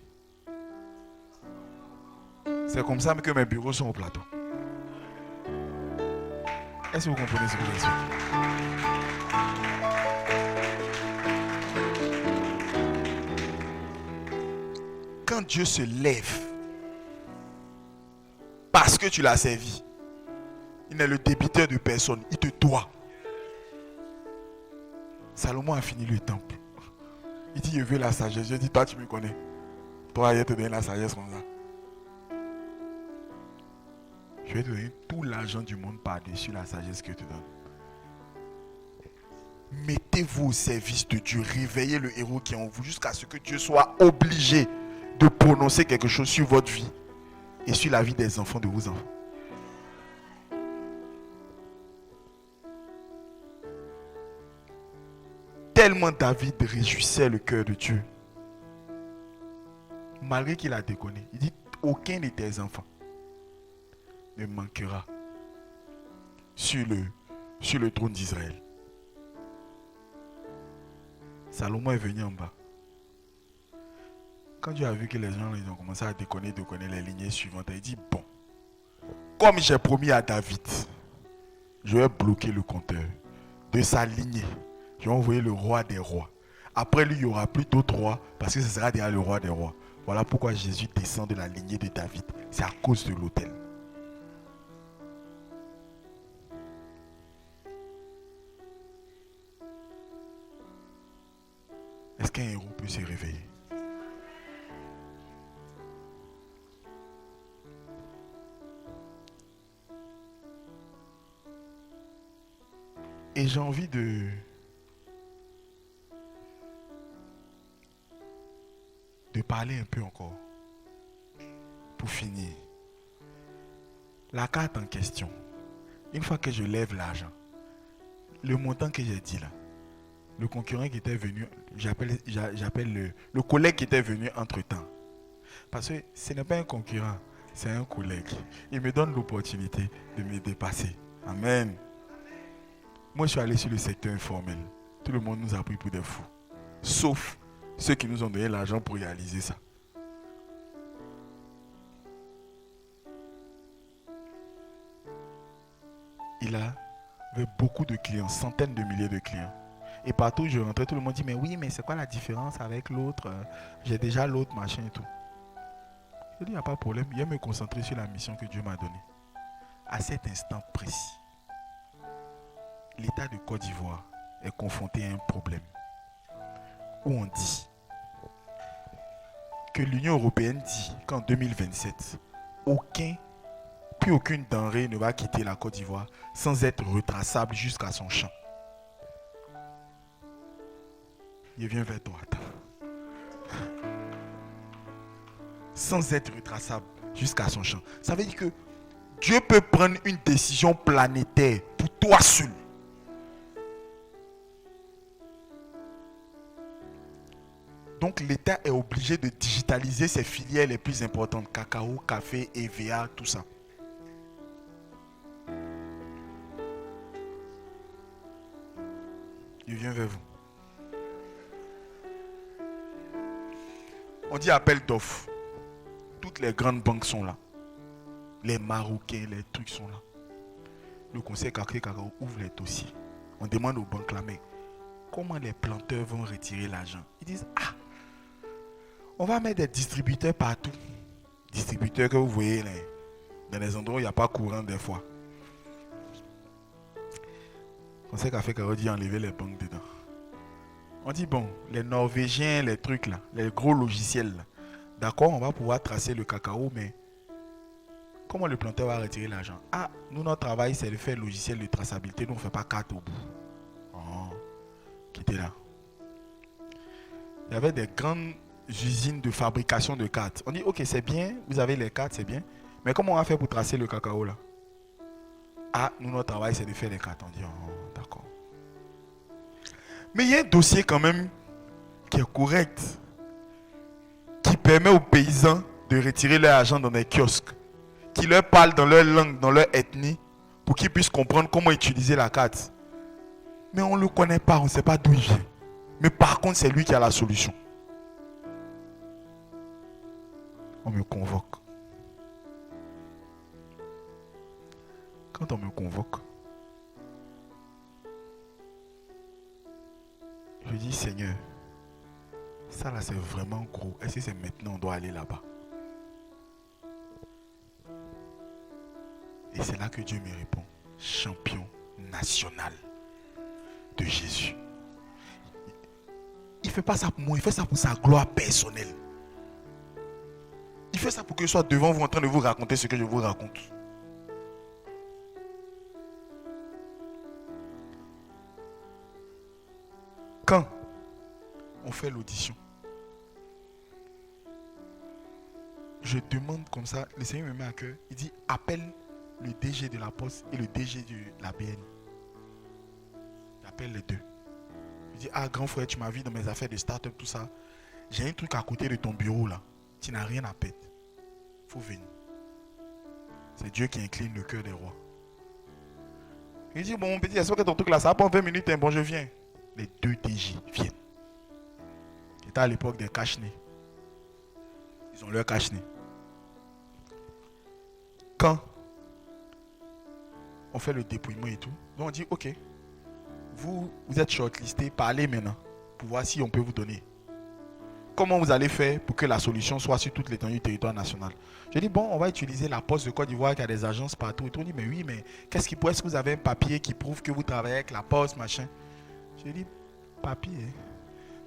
C'est comme ça que mes bureaux sont au plateau. Est-ce que vous comprenez ce que je dis? Quand Dieu se lève, parce que tu l'as servi, il n'est le débiteur de personne, il te doit. Salomon a fini le temple. Il dit, je veux la sagesse. Je dis, toi tu me connais. Toi, je te donne la sagesse comme ça. Je vais te donner tout l'argent du monde par-dessus la sagesse que je te donne. Mettez-vous au service de Dieu. Réveillez le héros qui est en vous jusqu'à ce que Dieu soit obligé de prononcer quelque chose sur votre vie et sur la vie des enfants de vos enfants. tellement David réjouissait le cœur de Dieu. Malgré qu'il a déconné, il dit, aucun de tes enfants ne manquera sur le trône d'Israël. Salomon est venu en bas. Quand Dieu a vu que les gens ils ont commencé à déconner les lignées suivantes, il dit, bon, comme j'ai promis à David, je vais bloquer le compteur de sa lignée. Je vais envoyer le roi des rois. Après lui, il n'y aura plus d'autres rois parce que ce sera déjà le roi des rois. Voilà pourquoi Jésus descend de la lignée de David. C'est à cause de l'autel. Est-ce qu'un héros peut se réveiller? Et j'ai envie de parler un peu encore. Pour finir. La carte en question. Une fois que je lève l'argent, le montant que j'ai dit là, le concurrent qui était venu, j'appelle le collègue qui était venu entre-temps. Parce que ce n'est pas un concurrent, c'est un collègue. Il me donne l'opportunité de me dépasser. Amen. Moi, je suis allé sur le secteur informel. Tout le monde nous a pris pour des fous. Sauf ceux qui nous ont donné l'argent pour réaliser ça. Il avait beaucoup de clients, centaines de milliers de clients. Et partout où je rentrais, tout le monde dit, mais oui, mais c'est quoi la différence avec l'autre? J'ai déjà l'autre, machin et tout. Je dis, il n'y a pas de problème. Je vais me concentrer sur la mission que Dieu m'a donnée. À cet instant précis, l'État de Côte d'Ivoire est confronté à un problème où on dit que l'Union européenne dit qu'en 2027, plus aucune denrée ne va quitter la Côte d'Ivoire sans être retraçable jusqu'à son champ. Il vient vers toi, attends. Sans être retraçable jusqu'à son champ. Ça veut dire que Dieu peut prendre une décision planétaire pour toi seul. Donc l'État est obligé de digitaliser ses filières les plus importantes. Cacao, café, EVA, tout ça. Je viens vers vous. On dit appel d'offres. Toutes les grandes banques sont là. Les Marocains, les trucs sont là. Le conseil Cacao ouvre les dossiers. On demande aux banques là, mais comment les planteurs vont retirer l'argent? Ils disent, on va mettre des distributeurs partout. Distributeurs que vous voyez là, dans les endroits où il n'y a pas courant des fois. On sait Cacao dit enlever les banques dedans. On dit bon, les Norvégiens, les trucs là, les gros logiciels là. D'accord, on va pouvoir tracer le cacao, mais comment le planteur va retirer l'argent? Nous, notre travail, c'est de faire le logiciel de traçabilité. Nous, on ne fait pas carte au bout. Quittez là. Il y avait des grandes usines de fabrication de cartes. On dit, ok, c'est bien, vous avez les cartes, c'est bien. Mais comment on va faire pour tracer le cacao là? Nous, notre travail, c'est de faire les cartes. On dit, d'accord. Mais il y a un dossier quand même qui est correct, qui permet aux paysans de retirer leur argent dans des kiosques, qui leur parle dans leur langue, dans leur ethnie, pour qu'ils puissent comprendre comment utiliser la carte. Mais on ne le connaît pas, on ne sait pas d'où il vient. Mais par contre, c'est lui qui a la solution. On me convoque. Quand on me convoque, je dis, Seigneur, ça là c'est vraiment gros. Est-ce que c'est maintenant on doit aller là-bas? Et c'est là que Dieu me répond, champion national de Jésus. Il ne fait pas ça pour moi, il fait ça pour sa gloire personnelle. Il fait ça pour que je sois devant vous en train de vous raconter ce que je vous raconte. Quand on fait l'audition, je demande comme ça, le Seigneur me met à cœur, il dit appelle le DG de la Poste et le DG de la BN. J'appelle les deux. Je dis, ah grand frère, tu m'as vu dans mes affaires de start-up, tout ça. J'ai un truc à côté de ton bureau là. Tu n'as rien à perdre. Il faut venir. C'est Dieu qui incline le cœur des rois. Il dit, bon mon petit, j'espère que ton truc là, ça va prendre 20 minutes, hein. Bon je viens. Les 2 DJ viennent. C'était à l'époque des cache-nez. Ils ont leur cache-nez. Quand on fait le dépouillement et tout, donc on dit, ok, vous êtes shortlisté, parlez maintenant, pour voir si on peut vous donner. Comment vous allez faire pour que la solution soit sur toute l'étendue du territoire national? Je dis, bon, on va utiliser la Poste de Côte d'Ivoire qui a des agences partout. Et tout. On dit, mais oui, mais est-ce que vous avez un papier qui prouve que vous travaillez avec la Poste, machin? Je dis, papier,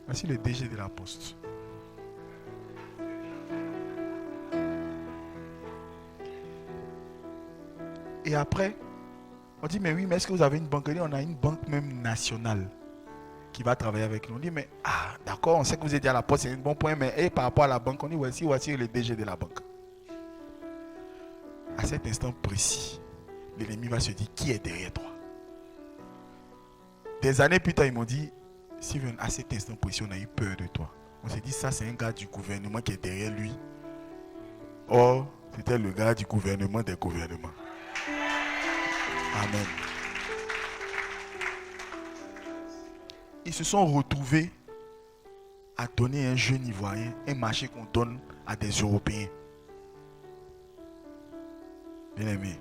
voici le DG de la Poste. Et après, on dit, mais oui, mais est-ce que vous avez une banque? On a une banque même nationale qui va travailler avec nous. On dit, mais d'accord, on sait que vous êtes à la Poste, c'est un bon point, mais par rapport à la banque, on dit, voici le DG de la banque. À cet instant précis, l'ennemi va se dire, qui est derrière toi? Des années plus tard, ils m'ont dit, Steven, à cet instant précis, on a eu peur de toi. On s'est dit, ça c'est un gars du gouvernement qui est derrière lui. Or, c'était le gars du gouvernement des gouvernements. Amen. Ils se sont retrouvés à donner à un jeune Ivoirien un marché qu'on donne à des Européens. Bien aimé.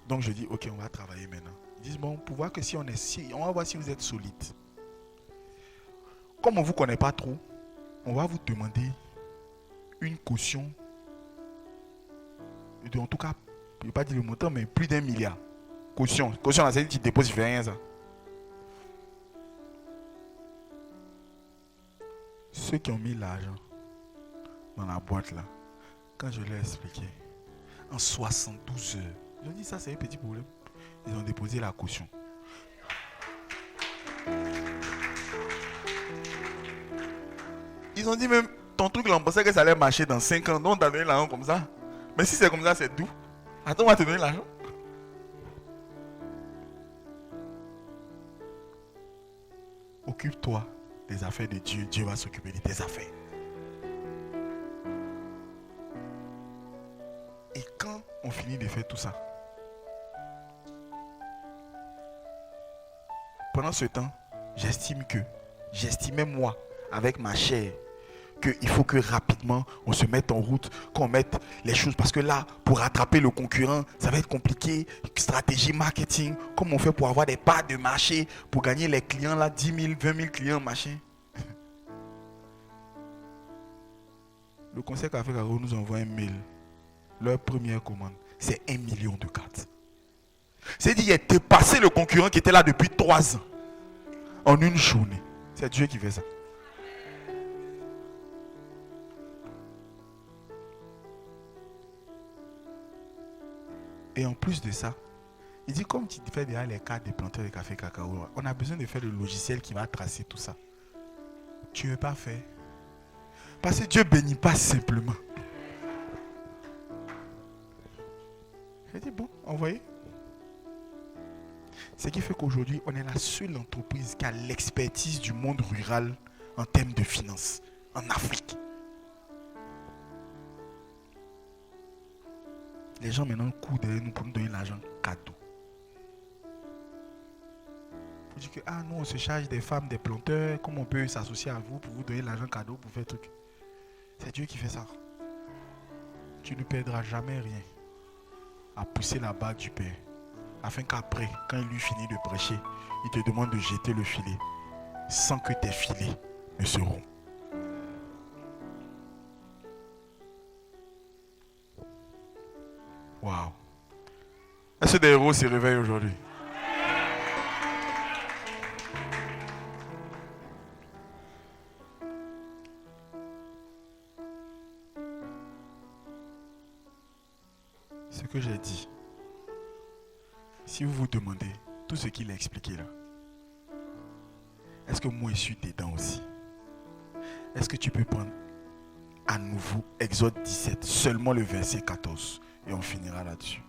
Donc je dis, ok, on va travailler maintenant. Ils disent, bon, pour voir que si on va voir si vous êtes solide. Comme on ne vous connaît pas trop, on va vous demander une caution. En tout cas, je ne vais pas dire le montant, mais plus d'1 milliard. Caution, là, c'est-à-dire que tu déposes, il ne fait rien, ça. Ceux qui ont mis l'argent dans la boîte là, quand je leur ai expliqué, en 72 heures, ils ont dit ça c'est un petit problème. Ils ont déposé la caution. Ils ont dit même, ton truc là, on pensait que ça allait marcher dans 5 ans, donc on t'a donné l'argent comme ça. Mais si c'est comme ça, c'est doux. Attends, on va te donner l'argent. Occupe-toi des affaires de Dieu. Dieu va s'occuper de tes affaires. Et quand on finit de faire tout ça, pendant ce temps, j'estimais moi, avec ma chair, qu'il faut que rapidement on se mette en route, qu'on mette les choses. Parce que là, pour rattraper le concurrent, ça va être compliqué. Stratégie marketing, comment on fait pour avoir des parts de marché, pour gagner les clients là, 10 000, 20 000 clients, machin. Le Conseil Afrique nous envoie un mail. Leur première commande, c'est 1 million de cartes. C'est-à-dire qu'il a dépassé le concurrent qui était là depuis 3 ans. En une journée. C'est Dieu qui fait ça. Et en plus de ça, il dit comme tu fais déjà les cartes des planteurs de café cacao, on a besoin de faire le logiciel qui va tracer tout ça. Tu ne veux pas faire? Parce que Dieu ne bénit pas simplement. J'ai dit bon, envoyez. Ce qui fait qu'aujourd'hui, on est la seule entreprise qui a l'expertise du monde rural en termes de finances en Afrique. Les gens maintenant courent derrière nous pour nous donner l'argent cadeau. Vous dites que nous on se charge des femmes, des planteurs, comment on peut s'associer à vous pour vous donner l'argent cadeau pour faire truc. C'est Dieu qui fait ça. Tu ne perdras jamais rien à pousser la barre du Père. Afin qu'après, quand il lui finit de prêcher, il te demande de jeter le filet sans que tes filets ne se rompent. Waouh. Est-ce que des héros se réveillent aujourd'hui? Ce que j'ai dit, si vous vous demandez tout ce qu'il a expliqué là, est-ce que moi je suis dedans aussi? Est-ce que tu peux prendre à nouveau Exode 17, seulement le verset 14, et on finira là-dessus.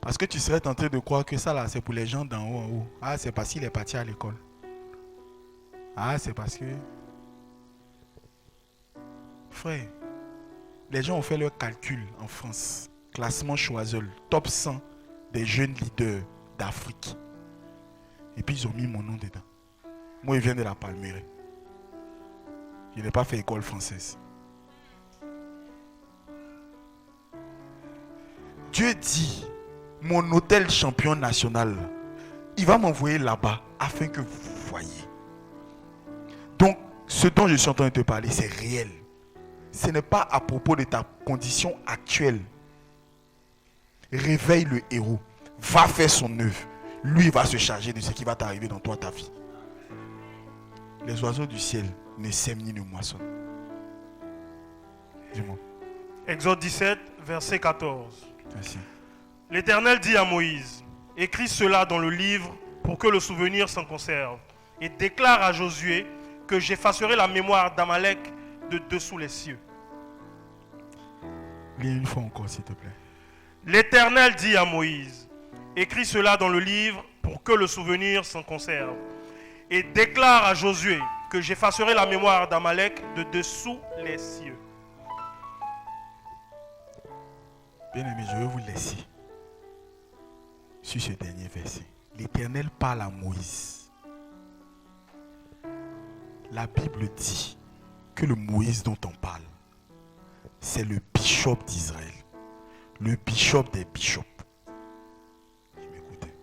Parce que tu serais tenté de croire que ça là, c'est pour les gens d'en haut en haut. Ah, c'est parce qu'il est parti à l'école. Ah, c'est parce que... Frère, les gens ont fait leur calcul en France. Classement Choiseul, top 100 des jeunes leaders d'Afrique. Et puis ils ont mis mon nom dedans. Moi, je viens de la Palmeraie. Je n'ai pas fait école française. Dieu dit, mon hôtel champion national, il va m'envoyer là-bas afin que vous voyez. Donc, ce dont je suis en train de te parler, c'est réel. Ce n'est pas à propos de ta condition actuelle. Réveille le héros. Va faire son œuvre. Lui va se charger de ce qui va t'arriver dans toi, ta vie. Les oiseaux du ciel ne sèment ni ne moissonnent. Dis-moi. Exode 17, verset 14. Merci. L'Éternel dit à Moïse, écris cela dans le livre pour que le souvenir s'en conserve. Et déclare à Josué que j'effacerai la mémoire d'Amalek de dessous les cieux. Lis une fois encore, s'il te plaît. L'Éternel dit à Moïse, écris cela dans le livre pour que le souvenir s'en conserve. Et déclare à Josué que j'effacerai la mémoire d'Amalek de dessous les cieux. Bien-aimé, je vais vous laisser sur ce dernier verset. L'Éternel parle à Moïse. La Bible dit que le Moïse dont on parle, c'est le bishop d'Israël. Le bishop des bishops. Qui m'écoutez.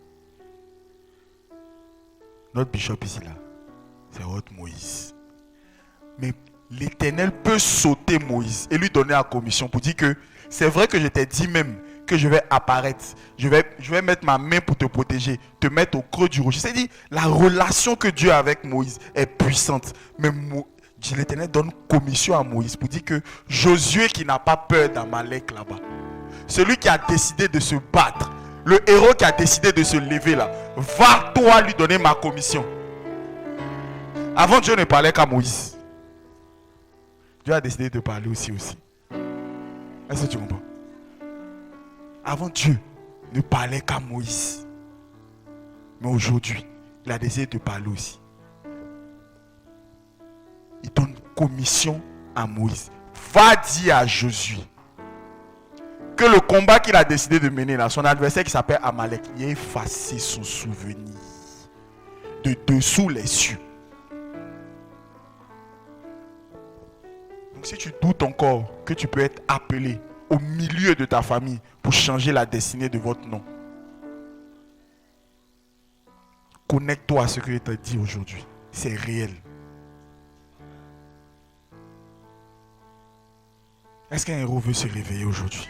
Notre bishop ici là, c'est votre Moïse. Mais l'Éternel peut sauter Moïse et lui donner la commission pour dire que c'est vrai que je t'ai dit même que je vais apparaître. Je vais mettre ma main pour te protéger, te mettre au creux du rocher. C'est-à-dire, la relation que Dieu a avec Moïse est puissante. Mais l'Éternel donne commission à Moïse pour dire que Josué qui n'a pas peur d'Amalek là-bas, celui qui a décidé de se battre, le héros qui a décidé de se lever là, va toi lui donner ma commission. Avant, Dieu ne parlait qu'à Moïse. Dieu a décidé de parler aussi. Est-ce que tu comprends? Avant, Dieu ne parlait qu'à Moïse. Mais aujourd'hui, il a décidé de parler aussi. Il donne commission à Moïse. Va dire à Josué que le combat qu'il a décidé de mener là, son adversaire qui s'appelle Amalek, il a effacé son souvenir de dessous les cieux. Donc si tu doutes encore que tu peux être appelé au milieu de ta famille pour changer la destinée de votre nom, connecte-toi à ce que je t'ai dit aujourd'hui. C'est réel. Est-ce qu'un héros veut se réveiller aujourd'hui?